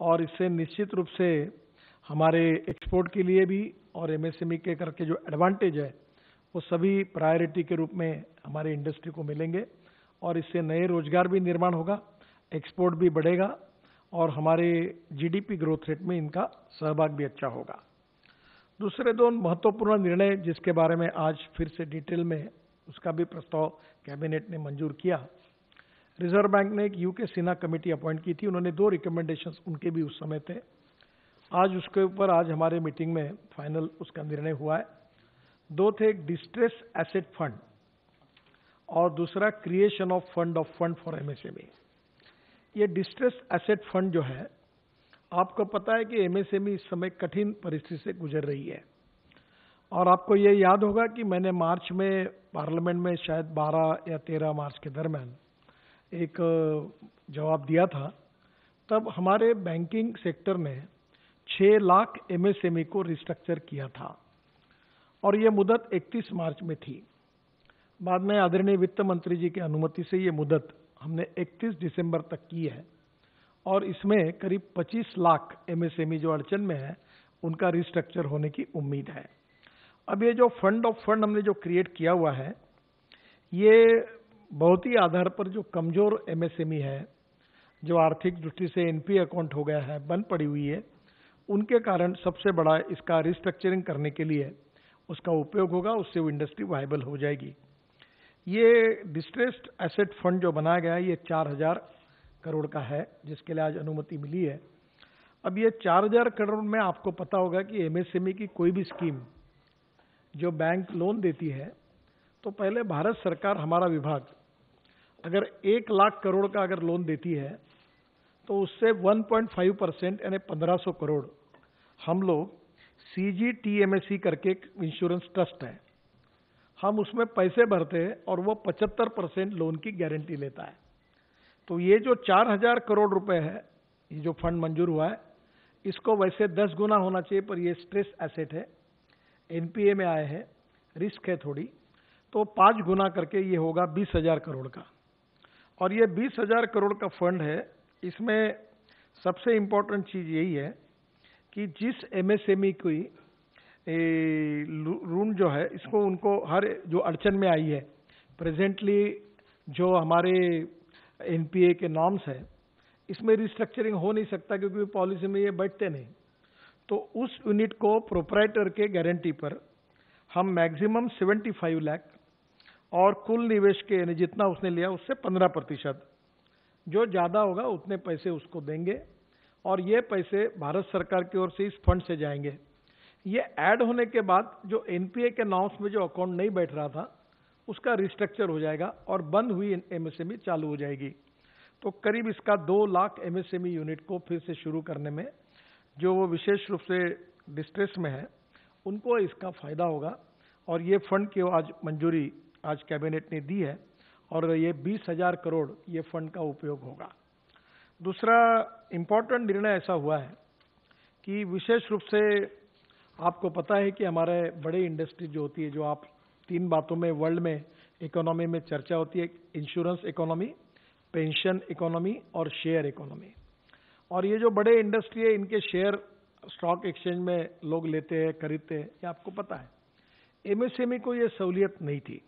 और इससे निश्चित रूप से हमारे एक्सपोर्ट के लिए भी और एमएसएमई के करके जो एडवांटेज है वो सभी प्रायोरिटी के रूप में हमारे इंडस्ट्री को मिलेंगे और इससे नए रोजगार भी निर्माण होगा, एक्सपोर्ट भी बढ़ेगा और हमारे जीडीपी ग्रोथ रेट में इनका सहभाग भी अच्छा होगा। दूसरे दो महत्वपूर्ण निर्णय जिसके बारे में आज फिर से डिटेल में उसका भी प्रस्ताव कैबिनेट ने मंजूर किया। रिजर्व बैंक ने एक यूके सिन्हा कमेटी अपॉइंट की थी, उन्होंने 2 रिकमेंडेशंस उनके भी उस समय थे। आज उसके ऊपर आज हमारे मीटिंग में फाइनल उसका निर्णय हुआ है। 2 थे, एक डिस्ट्रेस एसेट फंड और दूसरा creation of fund for MSME. ये डिस्ट्रेस एसेट फंड जो है, आपको पता है कि एमएसएमई इस समय कठिन परिस्थिति से गुजर रही है और आपको ये याद होगा कि मैंने मार्च में पार्लियामेंट में शायद 12 या 13 मार्च के दरमियान एक जवाब दिया था। तब हमारे बैंकिंग सेक्टर ने 6 लाख एमएसएमई को रिस्ट्रक्चर किया था और ये मुदत 31 मार्च में थी। बाद में आदरणीय वित्त मंत्री जी की अनुमति से ये मुदत हमने 31 दिसंबर तक की है और इसमें करीब 25 लाख एमएसएमई जो अड़चन में है उनका रिस्ट्रक्चर होने की उम्मीद है। अब ये जो फंड ऑफ फंड हमने जो क्रिएट किया हुआ है, ये बहुत ही आधार पर जो कमजोर एमएसएमई है, जो आर्थिक दृष्टि से एनपी अकाउंट हो गया है, बंद पड़ी हुई है, उनके कारण सबसे बड़ा इसका रिस्ट्रक्चरिंग करने के लिए उसका उपयोग होगा, उससे वो इंडस्ट्री वायबल हो जाएगी। ये डिस्ट्रेस्ड एसेट फंड जो बनाया गया है ये 4000 करोड़ का है, जिसके लिए आज अनुमति मिली है। अब ये 4000 करोड़ में आपको पता होगा कि एमएसएमई की कोई भी स्कीम जो बैंक लोन देती है तो पहले भारत सरकार, हमारा विभाग अगर 1 लाख करोड़ का अगर लोन देती है तो उससे 1.5% यानी 1500 करोड़ हम लोग CGTMSE करके एक इंश्योरेंस ट्रस्ट है, हम उसमें पैसे भरते हैं और वो 75% लोन की गारंटी लेता है। तो ये जो 4000 करोड़ रुपए है, ये जो फंड मंजूर हुआ है, इसको वैसे 10 गुना होना चाहिए, पर ये स्ट्रेस एसेट है, एनपीए में आए हैं, रिस्क है थोड़ी, तो 5 गुना करके ये होगा 20,000 करोड़ का। और ये 20,000 करोड़ का फंड है। इसमें सबसे इम्पोर्टेंट चीज यही है कि जिस एमएसएमई की ऋण जो है, इसको उनको हर जो अड़चन में आई है, प्रेजेंटली जो हमारे एनपीए के नॉर्म्स है, इसमें रिस्ट्रक्चरिंग हो नहीं सकता क्योंकि पॉलिसी में ये बैठते नहीं। तो उस यूनिट को प्रोप्राइटर के गारंटी पर हम मैक्सिमम 75 लाख और कुल निवेश के यानी जितना उसने लिया उससे 15%, जो ज़्यादा होगा उतने पैसे उसको देंगे और ये पैसे भारत सरकार की ओर से इस फंड से जाएंगे। ये ऐड होने के बाद जो एनपीए के नॉर्म्स में जो अकाउंट नहीं बैठ रहा था उसका रिस्ट्रक्चर हो जाएगा और बंद हुई एमएसएमई चालू हो जाएगी। तो करीब इसका 2 लाख एमएसएमई यूनिट को फिर से शुरू करने में, जो वो विशेष रूप से डिस्ट्रेस में है, उनको इसका फायदा होगा। और ये फंड की आज मंजूरी आज कैबिनेट ने दी है और ये 20,000 करोड़ ये फंड का उपयोग होगा। दूसरा इम्पोर्टेंट निर्णय ऐसा हुआ है कि विशेष रूप से आपको पता है कि हमारे बड़े इंडस्ट्री जो होती है, जो आप 3 बातों में वर्ल्ड में इकोनॉमी में चर्चा होती है, इंश्योरेंस इकोनॉमी, पेंशन इकोनॉमी और शेयर इकोनॉमी। और ये जो बड़े इंडस्ट्री है, इनके शेयर स्टॉक एक्सचेंज में लोग लेते हैं, खरीदते हैं, ये आपको पता है। एमएसएमई को ये सहूलियत नहीं थी,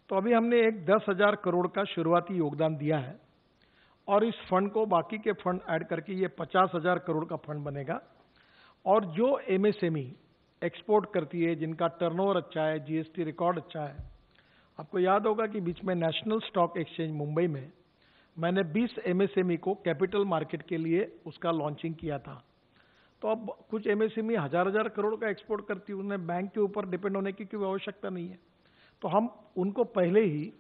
तो अभी हमने एक 10,000 करोड़ का शुरुआती योगदान दिया है और इस फंड को बाकी के फंड ऐड करके ये 50,000 करोड़ का फंड बनेगा। और जो एमएसएमई एक्सपोर्ट करती है, जिनका टर्नओवर अच्छा है, जीएसटी रिकॉर्ड अच्छा है, आपको याद होगा कि बीच में नेशनल स्टॉक एक्सचेंज मुंबई में मैंने 20 एमएसएमई को कैपिटल मार्केट के लिए उसका लॉन्चिंग किया था। तो अब कुछ एमएसएमई हजार करोड़ का एक्सपोर्ट करती है, उन्हें बैंक के ऊपर डिपेंड होने की कोई आवश्यकता नहीं है। तो हम उनको पहले ही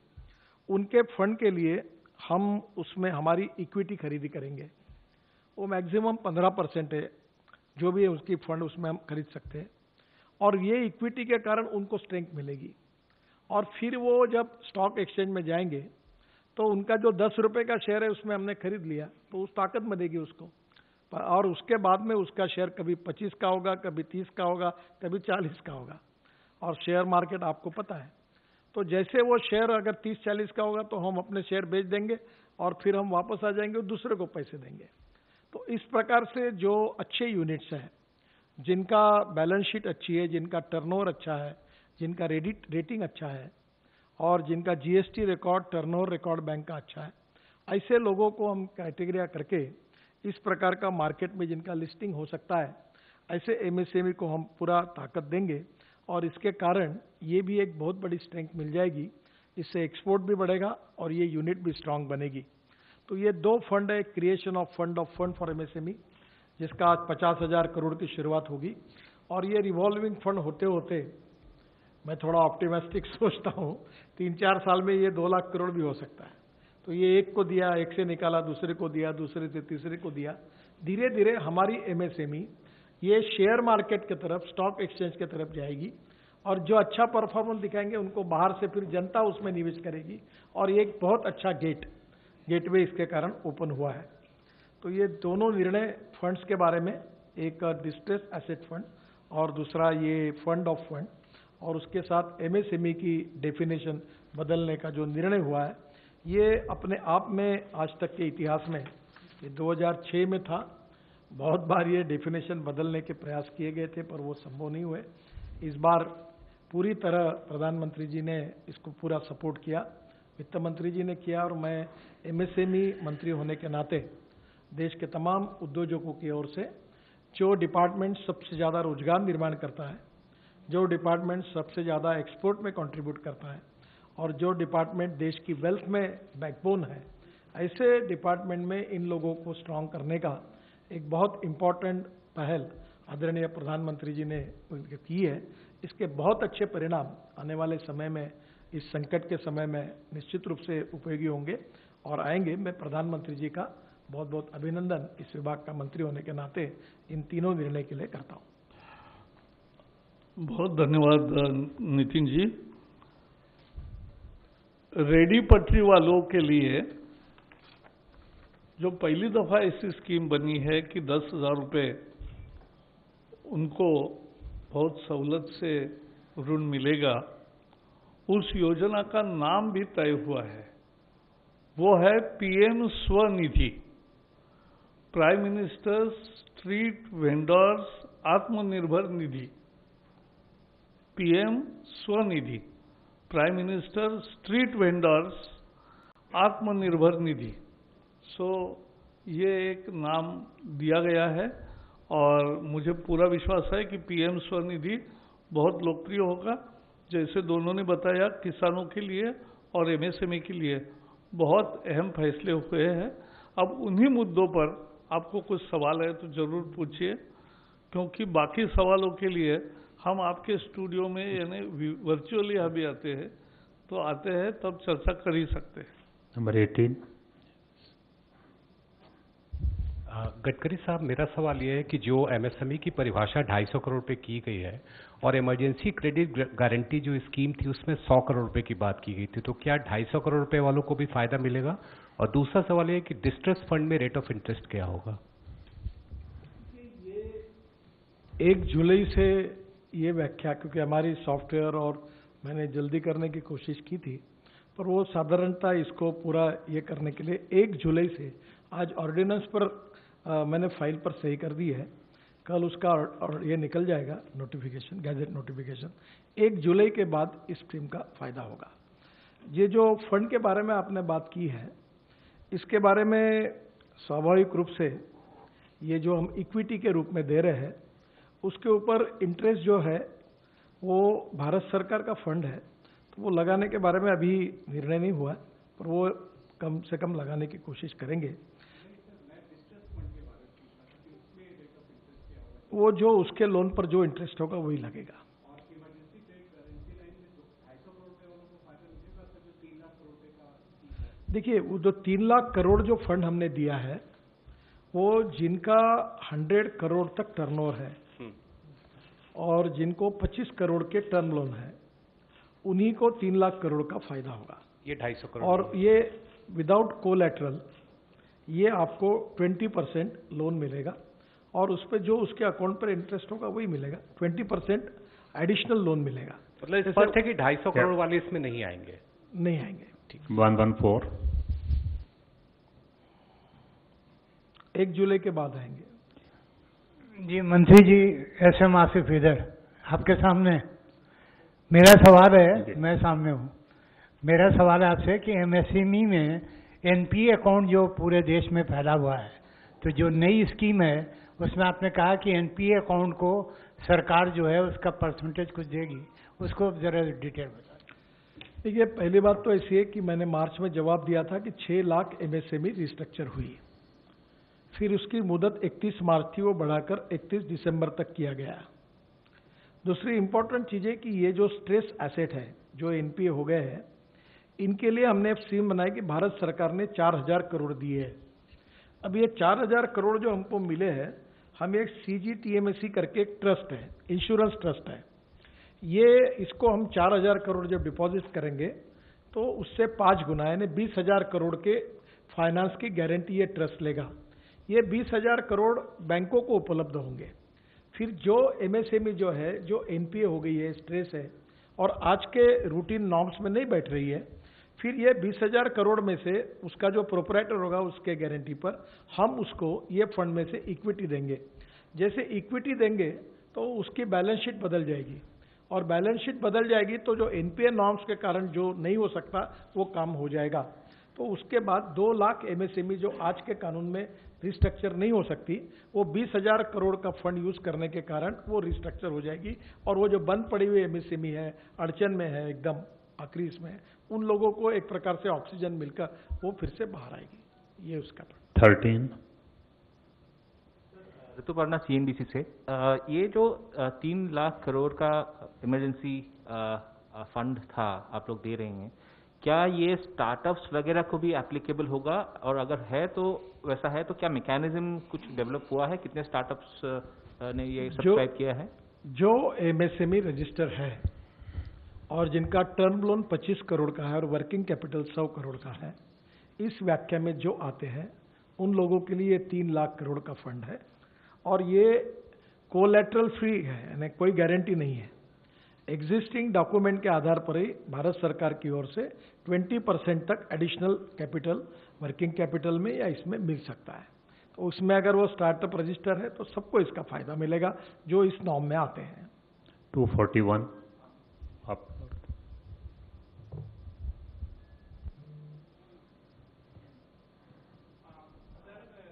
उनके फंड के लिए हम उसमें हमारी इक्विटी खरीदी करेंगे। वो मैक्सिमम 15% है, जो भी है उसकी फंड उसमें हम खरीद सकते हैं और ये इक्विटी के कारण उनको स्ट्रेंथ मिलेगी। और फिर वो जब स्टॉक एक्सचेंज में जाएंगे तो उनका जो 10 रुपए का शेयर है उसमें हमने खरीद लिया तो उस ताकत में देगी उसको, और उसके बाद में उसका शेयर कभी 25 का होगा, कभी 30 का होगा, कभी 40 का होगा। और शेयर मार्केट आपको पता है, तो जैसे वो शेयर अगर 30-40 का होगा तो हम अपने शेयर बेच देंगे और फिर हम वापस आ जाएंगे और दूसरे को पैसे देंगे। तो इस प्रकार से जो अच्छे यूनिट्स हैं, जिनका बैलेंस शीट अच्छी है, जिनका टर्नओवर अच्छा है, जिनका रेटिंग अच्छा है और जिनका GST record, turnover record bank का अच्छा है, ऐसे लोगों को हम क्राइटेरिया करके इस प्रकार का मार्केट में जिनका लिस्टिंग हो सकता है, ऐसे एमएसएमई को हम पूरा ताकत देंगे और इसके कारण ये भी एक बहुत बड़ी स्ट्रेंथ मिल जाएगी। इससे एक्सपोर्ट भी बढ़ेगा और ये यूनिट भी स्ट्रांग बनेगी। तो ये 2 फंड है, creation of fund for MSME, जिसका आज 50,000 करोड़ की शुरुआत होगी और ये रिवॉल्विंग फंड होते होते मैं थोड़ा ऑप्टिमिस्टिक सोचता हूँ 3-4 साल में ये 2 लाख करोड़ भी हो सकता है। तो ये एक को दिया, एक से निकाला, दूसरे को दिया, दूसरे से तीसरे को दिया, धीरे धीरे हमारी एमएसएमई ये शेयर मार्केट की तरफ, स्टॉक एक्सचेंज की तरफ जाएगी और जो अच्छा परफॉर्मेंस दिखाएंगे उनको बाहर से फिर जनता उसमें निवेश करेगी और ये एक बहुत अच्छा गेटवे इसके कारण ओपन हुआ है। तो ये दोनों निर्णय फंड्स के बारे में, एक डिस्ट्रेस एसेट फंड और दूसरा ये फंड ऑफ फंड, और उसके साथ एमएसएमई की डेफिनेशन बदलने का जो निर्णय हुआ है, ये अपने आप में आज तक के इतिहास में, ये 2006 में था, बहुत बार ये डेफिनेशन बदलने के प्रयास किए गए थे पर वो संभव नहीं हुए। इस बार पूरी तरह प्रधानमंत्री जी ने इसको पूरा सपोर्ट किया, वित्त मंत्री जी ने किया और मैं एमएसएमई मंत्री होने के नाते देश के तमाम उद्योजकों की ओर से, जो डिपार्टमेंट सबसे ज़्यादा रोजगार निर्माण करता है, जो डिपार्टमेंट सबसे ज़्यादा एक्सपोर्ट में कंट्रीब्यूट करता है और जो डिपार्टमेंट देश की वेल्थ में बैकबोन है, ऐसे डिपार्टमेंट में इन लोगों को स्ट्रांग करने का एक बहुत इम्पोर्टेंट पहल आदरणीय प्रधानमंत्री जी ने की है। इसके बहुत अच्छे परिणाम आने वाले समय में, इस संकट के समय में निश्चित रूप से उपयोगी होंगे और आएंगे। मैं प्रधानमंत्री जी का बहुत बहुत अभिनंदन इस विभाग का मंत्री होने के नाते इन तीनों निर्णय के लिए करता हूँ। बहुत धन्यवाद नितिन जी। रेडी पटरी वालों के लिए जो पहली दफा ऐसी स्कीम बनी है कि 10,000 रुपये उनको बहुत सहूलत से ऋण मिलेगा, उस योजना का नाम भी तय हुआ है वो है PM Svanidhi, prime minister street vendors Atmanirbhar Nidhi. PM Svanidhi, prime minister street vendors Atmanirbhar Nidhi. ये एक नाम दिया गया है और मुझे पूरा विश्वास है कि पीएम स्वनिधि बहुत लोकप्रिय होगा। जैसे दोनों ने बताया, किसानों के लिए और एमएसएमई के लिए बहुत अहम फैसले हुए हैं। अब उन्हीं मुद्दों पर आपको कुछ सवाल है तो जरूर पूछिए, क्योंकि बाकी सवालों के लिए हम आपके स्टूडियो में यानी वर्चुअली अभी आते हैं, तो आते हैं तब चर्चा कर ही सकते हैं। नंबर 18। गडकरी साहब, मेरा सवाल ये है कि जो एमएसएमई की परिभाषा 250 करोड़ रुपए की गई है और इमरजेंसी क्रेडिट गारंटी जो स्कीम थी उसमें 100 करोड़ रुपए की बात की गई थी, तो क्या 250 करोड़ रुपए वालों को भी फायदा मिलेगा? और दूसरा सवाल ये है कि डिस्ट्रेस फंड में रेट ऑफ इंटरेस्ट क्या होगा? 1 जुलाई से ये व्याख्या, क्योंकि हमारी सॉफ्टवेयर और मैंने जल्दी करने की कोशिश की थी, पर वो साधारणतः इसको पूरा ये करने के लिए 1 जुलाई से, आज ऑर्डिनेंस पर मैंने फाइल पर सही कर दी है, कल उसका और ये निकल जाएगा नोटिफिकेशन, गैजेट नोटिफिकेशन। 1 जुलाई के बाद इस स्कीम का फायदा होगा। ये जो फंड के बारे में आपने बात की है, इसके बारे में स्वाभाविक रूप से ये जो हम इक्विटी के रूप में दे रहे हैं, उसके ऊपर इंटरेस्ट जो है वो भारत सरकार का फंड है, तो वो लगाने के बारे में अभी निर्णय नहीं हुआ, पर वो कम से कम लगाने की कोशिश करेंगे। वो जो उसके लोन पर जो इंटरेस्ट होगा वही लगेगा। देखिए, वो जो 3 लाख करोड़ जो फंड हमने दिया है, वो जिनका 100 करोड़ तक टर्नओवर है और जिनको 25 करोड़ के टर्म लोन है, उन्हीं को 3 लाख करोड़ का फायदा होगा। ये 250 करोड़ और ये विदाउट कोलैटरल, ये आपको 20% लोन मिलेगा और उस पर जो उसके अकाउंट पर इंटरेस्ट होगा वही मिलेगा। 20% एडिशनल लोन मिलेगा। मतलब स्पष्ट है कि 250 करोड़ वाले इसमें नहीं आएंगे? नहीं आएंगे। ठीक। 114। 1 जुलाई के बाद आएंगे। जी मंत्री जी, एसएम आसिफ इधर आपके सामने। मेरा सवाल है, मैं सामने हूँ। मेरा सवाल है आपसे कि एमएसएमई में एनपीए अकाउंट जो पूरे देश में फैला हुआ है, तो जो नई स्कीम है उसमें आपने कहा कि एनपीए अकाउंट को सरकार जो है उसका परसेंटेज कुछ देगी, उसको जरा डिटेल बता। देखिए, पहली बात तो ऐसी है कि मैंने मार्च में जवाब दिया था कि 6 लाख एमएसएमई रिस्ट्रक्चर हुई, फिर उसकी मुदत 31 मार्च थी, वो बढ़ाकर 31 दिसंबर तक किया गया। दूसरी इंपॉर्टेंट चीज़ है कि ये जो स्ट्रेस एसेट है जो एनपीए हो गए हैं, इनके लिए हमने एक स्कीम बनाई कि भारत सरकार ने 4000 करोड़ दिए है। अब ये 4000 करोड़ जो हमको मिले हैं, हम एक सीजीटीएमएसी करके एक ट्रस्ट है, इंश्योरेंस ट्रस्ट है, ये इसको हम 4000 करोड़ जब डिपॉजिट करेंगे तो उससे 5 गुना यानी 20,000 करोड़ के फाइनेंस की गारंटी ये ट्रस्ट लेगा। ये 20,000 करोड़ बैंकों को उपलब्ध होंगे। फिर जो एमएसएमई जो है, जो एनपीए हो गई है, स्ट्रेस है और आज के रूटीन नॉर्म्स में नहीं बैठ रही है, फिर ये 20,000 करोड़ में से उसका जो प्रोपराइटर होगा उसके गारंटी पर हम उसको ये फंड में से इक्विटी देंगे। जैसे इक्विटी देंगे तो उसकी बैलेंस शीट बदल जाएगी और बैलेंस शीट बदल जाएगी तो जो एनपीए नॉर्म्स के कारण जो नहीं हो सकता वो काम हो जाएगा। तो उसके बाद 2 लाख एमएसएमई जो आज के कानून में रिस्ट्रक्चर नहीं हो सकती, वो 20,000 करोड़ का फंड यूज करने के कारण वो रिस्ट्रक्चर हो जाएगी और वो जो बंद पड़ी हुई एमएसएमई है, अड़चन में है, एकदम आखिरी इसमें, उन लोगों को एक प्रकार से ऑक्सीजन मिलकर वो फिर से बाहर आएगी। ये उसका 13। ऋतुपर्णा सीएनबीसी से। ये जो 3 लाख करोड़ का इमरजेंसी फंड था आप लोग दे रहे हैं, क्या ये स्टार्टअप्स वगैरह को भी एप्लीकेबल होगा? और अगर है तो वैसा है तो क्या मैकेनिज्म कुछ डेवलप हुआ है? कितने स्टार्टअप्स ने ये सब्सक्राइब किया है? जो एमएसएमई रजिस्टर है और जिनका टर्म लोन 25 करोड़ का है और वर्किंग कैपिटल 100 करोड़ का है, इस व्याख्या में जो आते हैं उन लोगों के लिए 3 लाख करोड़ का फंड है और ये कोलैटरल फ्री है, यानी कोई गारंटी नहीं है। एग्जिस्टिंग डॉक्यूमेंट के आधार पर ही भारत सरकार की ओर से 20% तक एडिशनल कैपिटल वर्किंग कैपिटल में या इसमें मिल सकता है। तो उसमें अगर वो स्टार्टअप रजिस्टर है तो सबको इसका फायदा मिलेगा जो इस नॉर्म में आते हैं। 241 आप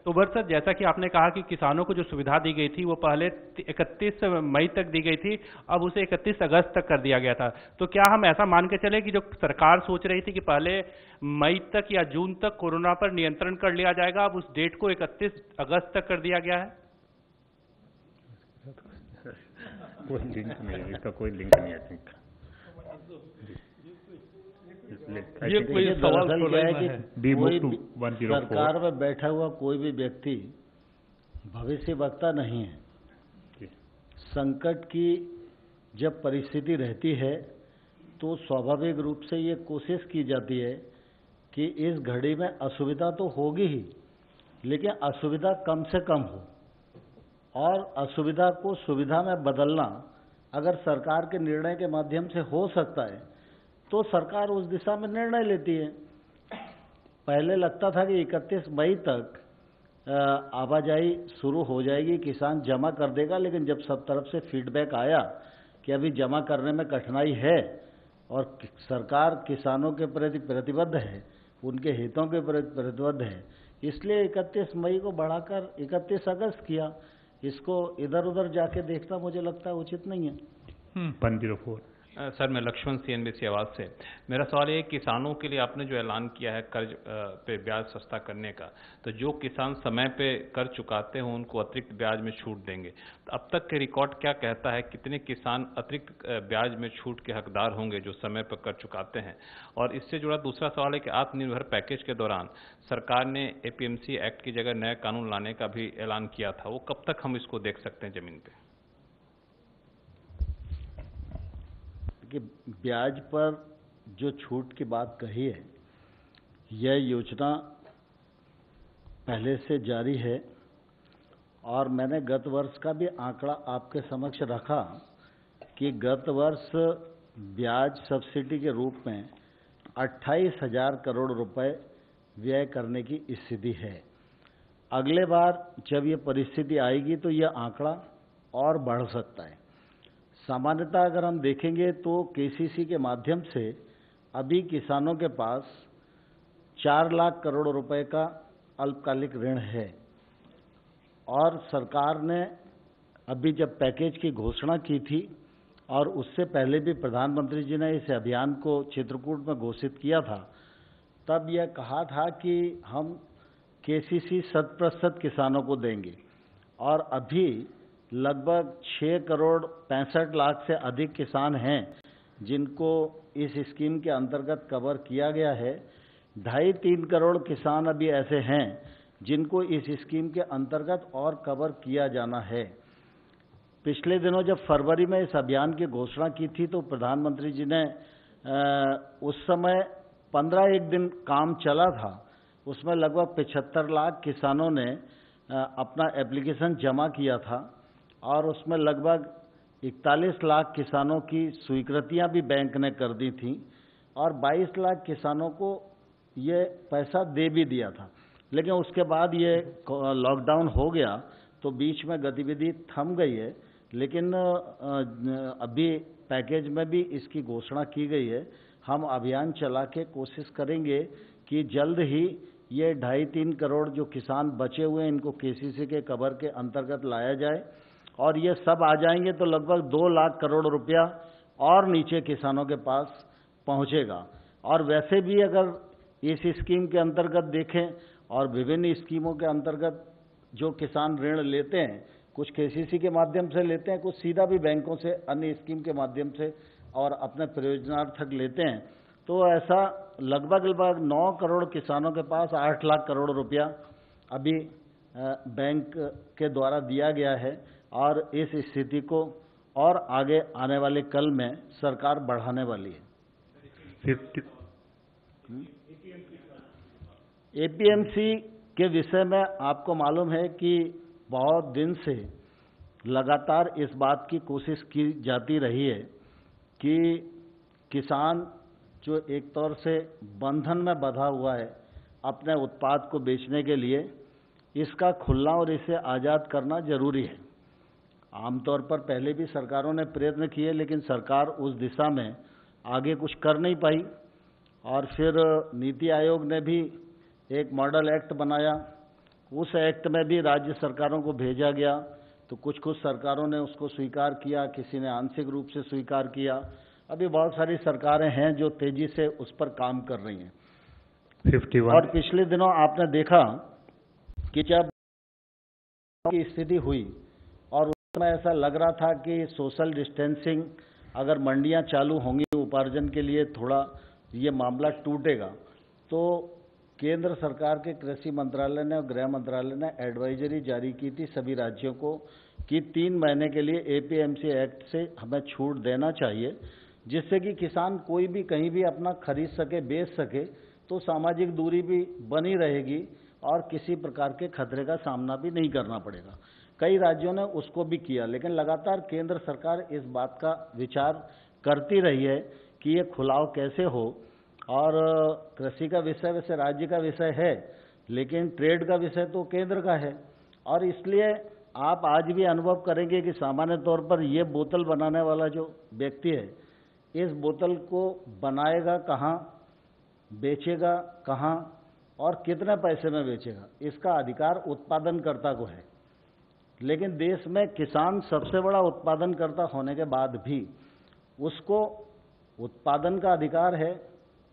तो भर सर, जैसा कि आपने कहा कि किसानों को जो सुविधा दी गई थी वो पहले 31 मई तक दी गई थी, अब उसे 31 अगस्त तक कर दिया गया था। तो क्या हम ऐसा मान के चले कि जो सरकार सोच रही थी कि पहले मई तक या जून तक कोरोना पर नियंत्रण कर लिया जाएगा, अब उस डेट को 31 अगस्त तक कर दिया गया है? कोई लिंक नहीं है, इसका कोई लिंक नहीं है। ये कोई सवाल दरअसल क्या है कि कोई भी सरकार में बैठा हुआ कोई भी व्यक्ति भविष्य वक्ता नहीं है। संकट की जब परिस्थिति रहती है तो स्वाभाविक रूप से ये कोशिश की जाती है कि इस घड़ी में असुविधा तो होगी ही, लेकिन असुविधा कम से कम हो, और असुविधा को सुविधा में बदलना अगर सरकार के निर्णय के माध्यम से हो सकता है तो सरकार उस दिशा में निर्णय लेती है। पहले लगता था कि 31 मई तक आवाजाही शुरू हो जाएगी, किसान जमा कर देगा, लेकिन जब सब तरफ से फीडबैक आया कि अभी जमा करने में कठिनाई है और सरकार किसानों के प्रति प्रतिबद्ध है, उनके हितों के प्रति प्रतिबद्ध है, इसलिए 31 मई को बढ़ाकर 31 अगस्त किया। इसको इधर उधर जाके देखना मुझे लगता है उचित नहीं है। 104 सर, मैं लक्ष्मण CNBC आवाज़ से। मेरा सवाल ये है, किसानों के लिए आपने जो ऐलान किया है कर्ज पे ब्याज सस्ता करने का, तो जो किसान समय पे कर चुकाते हैं उनको अतिरिक्त ब्याज में छूट देंगे। तो अब तक के रिकॉर्ड क्या कहता है, कितने किसान अतिरिक्त ब्याज में छूट के हकदार होंगे जो समय पर कर चुकाते हैं? और इससे जुड़ा दूसरा सवाल है कि आत्मनिर्भर पैकेज के दौरान सरकार ने APMC एक्ट की जगह नया कानून लाने का भी ऐलान किया था, वो कब तक हम इसको देख सकते हैं जमीन पे? कि ब्याज पर जो छूट की बात कही है, यह योजना पहले से जारी है और मैंने गत वर्ष का भी आंकड़ा आपके समक्ष रखा कि गत वर्ष ब्याज सब्सिडी के रूप में 28,000 करोड़ रुपए व्यय करने की स्थिति है। अगले बार जब ये परिस्थिति आएगी तो यह आंकड़ा और बढ़ सकता है। सामान्यतः अगर हम देखेंगे तो KCC के माध्यम से अभी किसानों के पास 4 लाख करोड़ रुपए का अल्पकालिक ऋण है, और सरकार ने अभी जब पैकेज की घोषणा की थी और उससे पहले भी प्रधानमंत्री जी ने इस अभियान को चित्रकूट में घोषित किया था, तब यह कहा था कि हम KCC 100% किसानों को देंगे, और अभी लगभग 6 करोड़ 65 लाख से अधिक किसान हैं जिनको इस स्कीम के अंतर्गत कवर किया गया है। 2.5-3 करोड़ किसान अभी ऐसे हैं जिनको इस स्कीम के अंतर्गत और कवर किया जाना है। पिछले दिनों जब फरवरी में इस अभियान की घोषणा की थी तो प्रधानमंत्री जी ने उस समय 15 दिन काम चला था, उसमें लगभग 75 लाख किसानों ने अपना एप्लीकेशन जमा किया था, और उसमें लगभग 41 लाख किसानों की स्वीकृतियां भी बैंक ने कर दी थी, और 22 लाख किसानों को ये पैसा दे भी दिया था। लेकिन उसके बाद ये लॉकडाउन हो गया तो बीच में गतिविधि थम गई है, लेकिन अभी पैकेज में भी इसकी घोषणा की गई है। हम अभियान चला के कोशिश करेंगे कि जल्द ही ये 2.5-3 करोड़ जो किसान बचे हुए हैं इनको KCC के कवर के अंतर्गत लाया जाए, और ये सब आ जाएंगे तो लगभग 2 लाख करोड़ रुपया और नीचे किसानों के पास पहुंचेगा। और वैसे भी अगर इस स्कीम के अंतर्गत देखें और विभिन्न स्कीमों के अंतर्गत जो किसान ऋण लेते हैं, कुछ KCC के माध्यम से लेते हैं, कुछ सीधा भी बैंकों से अन्य स्कीम के माध्यम से और अपने प्रयोजनार्थक लेते हैं, तो ऐसा लगभग 9 करोड़ किसानों के पास 8 लाख करोड़ रुपया अभी बैंक के द्वारा दिया गया है, और इस स्थिति को और आगे आने वाले कल में सरकार बढ़ाने वाली है। APMC के विषय में आपको मालूम है कि बहुत दिन से लगातार इस बात की कोशिश की जाती रही है कि किसान जो एक तौर से बंधन में बंधा हुआ है अपने उत्पाद को बेचने के लिए, इसका खुलना और इसे आज़ाद करना जरूरी है। आमतौर पर पहले भी सरकारों ने प्रयत्न किए, लेकिन सरकार उस दिशा में आगे कुछ कर नहीं पाई। और फिर नीति आयोग ने भी एक मॉडल एक्ट बनाया, उस एक्ट में भी राज्य सरकारों को भेजा गया, तो कुछ सरकारों ने उसको स्वीकार किया, किसी ने आंशिक रूप से स्वीकार किया। अभी बहुत सारी सरकारें हैं जो तेजी से उस पर काम कर रही हैं। 51 और पिछले दिनों आपने देखा कि जब की स्थिति हुई और उसमें ऐसा लग रहा था कि सोशल डिस्टेंसिंग, अगर मंडियां चालू होंगी उपार्जन के लिए थोड़ा ये मामला टूटेगा, तो केंद्र सरकार के कृषि मंत्रालय ने और गृह मंत्रालय ने एडवाइजरी जारी की थी सभी राज्यों को कि 3 महीने के लिए एपीएमसी एक्ट से हमें छूट देना चाहिए, जिससे कि किसान कोई भी कहीं भी अपना खरीद सके, बेच सके, तो सामाजिक दूरी भी बनी रहेगी और किसी प्रकार के खतरे का सामना भी नहीं करना पड़ेगा। कई राज्यों ने उसको भी किया, लेकिन लगातार केंद्र सरकार इस बात का विचार करती रही है कि ये खुलाव कैसे हो। और कृषि का विषय वैसे राज्य का विषय है, लेकिन ट्रेड का विषय तो केंद्र का है। और इसलिए आप आज भी अनुभव करेंगे कि सामान्य तौर पर ये बोतल बनाने वाला जो व्यक्ति है, इस बोतल को बनाएगा कहाँ, बेचेगा कहाँ और कितने पैसे में बेचेगा, इसका अधिकार उत्पादनकर्ता को है। लेकिन देश में किसान सबसे बड़ा उत्पादनकर्ता होने के बाद भी उसको उत्पादन का अधिकार है,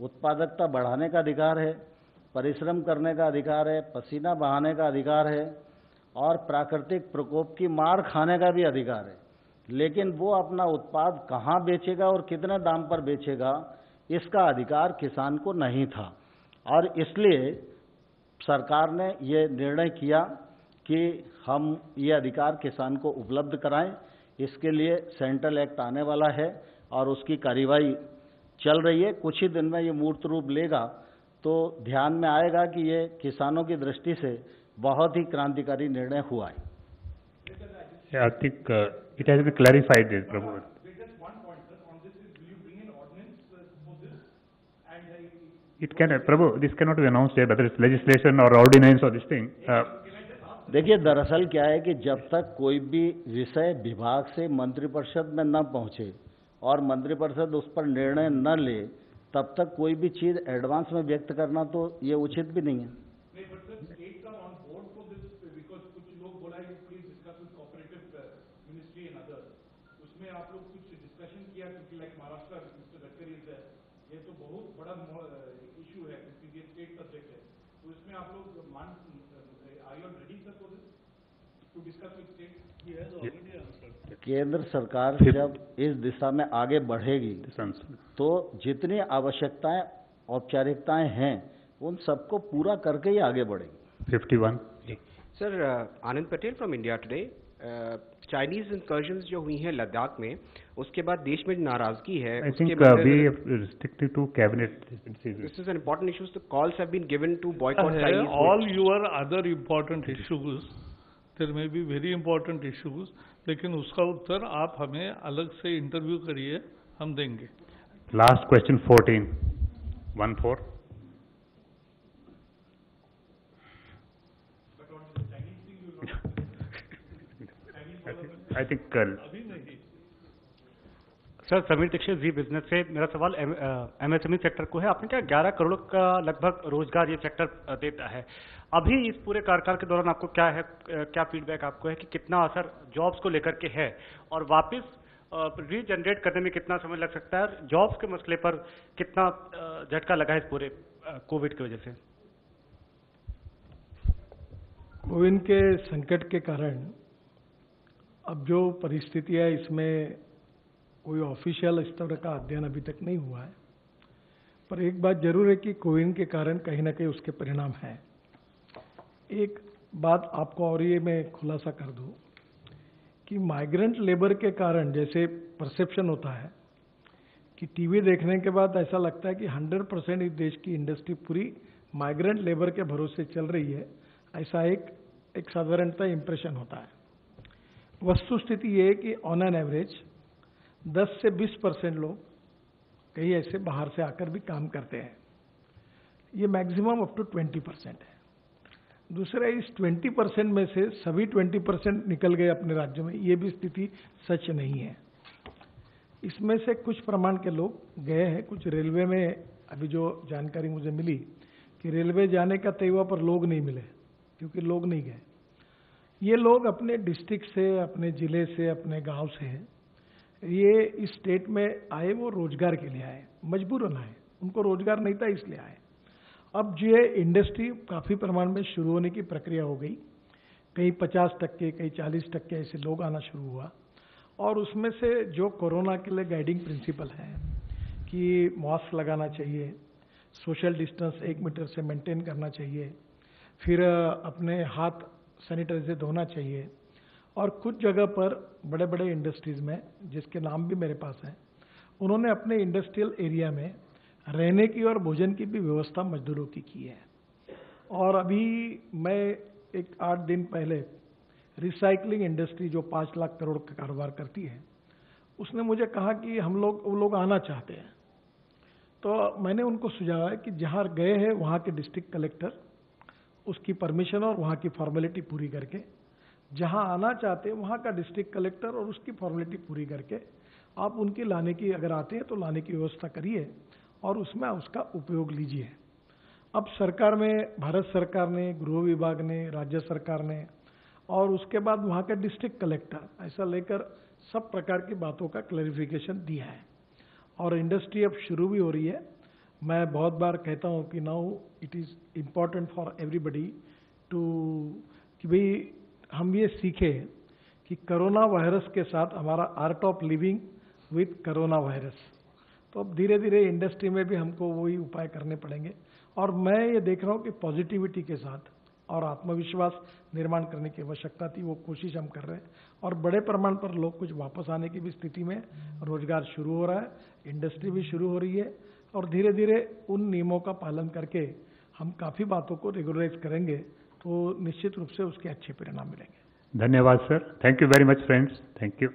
उत्पादकता बढ़ाने का अधिकार है, परिश्रम करने का अधिकार है, पसीना बहाने का अधिकार है और प्राकृतिक प्रकोप की मार खाने का भी अधिकार है। लेकिन वो अपना उत्पाद कहाँ बेचेगा और कितने दाम पर बेचेगा, इसका अधिकार किसान को नहीं था। और इसलिए सरकार ने ये निर्णय किया कि हम ये अधिकार किसान को उपलब्ध कराएं। इसके लिए सेंट्रल एक्ट आने वाला है और उसकी कार्यवाही चल रही है। कुछ ही दिन में ये मूर्त रूप लेगा, तो ध्यान में आएगा कि ये किसानों की दृष्टि से बहुत ही क्रांतिकारी निर्णय हुआ है। I think it has been clarified, Prabhu. It can, Prabhu, this cannot be announced here, whether it's legislation or ordinance or this thing. देखिए, दरअसल क्या है कि जब तक कोई भी विषय विभाग से मंत्रिपरिषद में न पहुंचे और मंत्रिपरिषद उस पर निर्णय न ले, तब तक कोई भी चीज एडवांस में व्यक्त करना तो ये उचित भी नहीं है। केंद्र सरकार जब इस दिशा में आगे बढ़ेगी तो जितनी आवश्यकताएं, औपचारिकताएं हैं, उन सबको पूरा करके ही आगे बढ़ेगी। 51 sir, Anand Patel from India today. Chinese इंकर्जन्स जो हुई हैं लद्दाख में, उसके बाद देश में नाराजगी है। I think we restricted to cabinet. This is an important issue. The calls have been given to boycott Chinese. All your other important issues, there may be very important issues, लेकिन उसका उत्तर आप हमें अलग से इंटरव्यू करिए, हम देंगे। Last question 14. 14. I think sir, Sameer Dixit ji business से मेरा सवाल एमएसएमई सेक्टर को है। आपने क्या 11 करोड़ का लगभग रोजगार ये सेक्टर देता है। अभी इस पूरे कार्यकाल के दौरान आपको क्या फीडबैक आपको है कि कितना असर जॉब्स को लेकर के है और वापस रीजनरेट करने में कितना समय लग सकता है, जॉब्स के मसले पर कितना झटका लगा है इस पूरे कोविड की वजह से? कोविड के संकट के कारण अब जो परिस्थिति है, इसमें कोई ऑफिशियल स्तर का अध्ययन अभी तक नहीं हुआ है, पर एक बात जरूर है कि कोविड के कारण कहीं ना कहीं उसके परिणाम हैं। एक बात आपको और ये मैं खुलासा कर दूं कि माइग्रेंट लेबर के कारण जैसे परसेप्शन होता है कि टीवी देखने के बाद ऐसा लगता है कि 100% इस देश की इंडस्ट्री पूरी माइग्रेंट लेबर के भरोसे चल रही है, ऐसा एक साधारणतः इंप्रेशन होता है। वस्तुस्थिति ये है कि ऑन एन एवरेज 10 से 20% लोग कई ऐसे बाहर से आकर भी काम करते हैं। ये मैक्सिमम अप टू 20% है। दूसरा, इस 20% में से सभी 20% निकल गए अपने राज्यों में, ये भी स्थिति सच नहीं है। इसमें से कुछ प्रमाण के लोग गए हैं। कुछ रेलवे में अभी जो जानकारी मुझे मिली कि रेलवे जाने का तय हुआ पर लोग नहीं मिले, क्योंकि लोग नहीं गए। ये लोग अपने डिस्ट्रिक्ट से, अपने जिले से, अपने गांव से हैं। ये इस स्टेट में आए, वो रोजगार के लिए आए, मजबूरन आए, उनको रोजगार नहीं था इसलिए आए। अब जो ये इंडस्ट्री काफ़ी प्रमाण में शुरू होने की प्रक्रिया हो गई, कहीं 50%, कहीं 40% ऐसे लोग आना शुरू हुआ। और उसमें से जो कोरोना के लिए गाइडिंग प्रिंसिपल है कि मास्क लगाना चाहिए, सोशल डिस्टेंस 1 मीटर से मेंटेन करना चाहिए, फिर अपने हाथ सैनिटाइजर से धोना चाहिए, और कुछ जगह पर बड़े बड़े इंडस्ट्रीज में, जिसके नाम भी मेरे पास हैं, उन्होंने अपने इंडस्ट्रियल एरिया में रहने की और भोजन की भी व्यवस्था मजदूरों की है। और अभी मैं एक 8 दिन पहले रिसाइकलिंग इंडस्ट्री जो 5 लाख करोड़ का कारोबार करती है, उसने मुझे कहा कि वो लोग आना चाहते हैं। तो मैंने उनको सुझाया है कि जहाँ गए हैं वहाँ के डिस्ट्रिक्ट कलेक्टर उसकी परमिशन और वहाँ की फॉर्मेलिटी पूरी करके, जहाँ आना चाहते हैं वहाँ का डिस्ट्रिक्ट कलेक्टर और उसकी फॉर्मेलिटी पूरी करके आप उनकी लाने की, अगर आते हैं तो लाने की व्यवस्था करिए और उसमें उसका उपयोग लीजिए। अब सरकार में, भारत सरकार ने, गृह विभाग ने, राज्य सरकार ने और उसके बाद वहाँ के डिस्ट्रिक्ट कलेक्टर, ऐसा लेकर सब प्रकार की बातों का क्लैरिफिकेशन दिया है। और इंडस्ट्री अब शुरू भी हो रही है। मैं बहुत बार कहता हूँ कि now it is important for everybody to, कि भाई हम ये सीखें कि कोरोना वायरस के साथ हमारा art of living with corona virus. तो अब धीरे धीरे इंडस्ट्री में भी हमको वही उपाय करने पड़ेंगे। और मैं ये देख रहा हूँ कि पॉजिटिविटी के साथ और आत्मविश्वास निर्माण करने की आवश्यकता थी, वो कोशिश हम कर रहे हैं। और बड़े प्रमाण पर लोग कुछ वापस आने की भी स्थिति में, रोजगार शुरू हो रहा है, इंडस्ट्री भी शुरू हो रही है। और धीरे धीरे उन नियमों का पालन करके हम काफ़ी बातों को रेगुलराइज करेंगे तो निश्चित रूप से उसके अच्छे परिणाम मिलेंगे। धन्यवाद sir. Thank you very much friends. Thank you.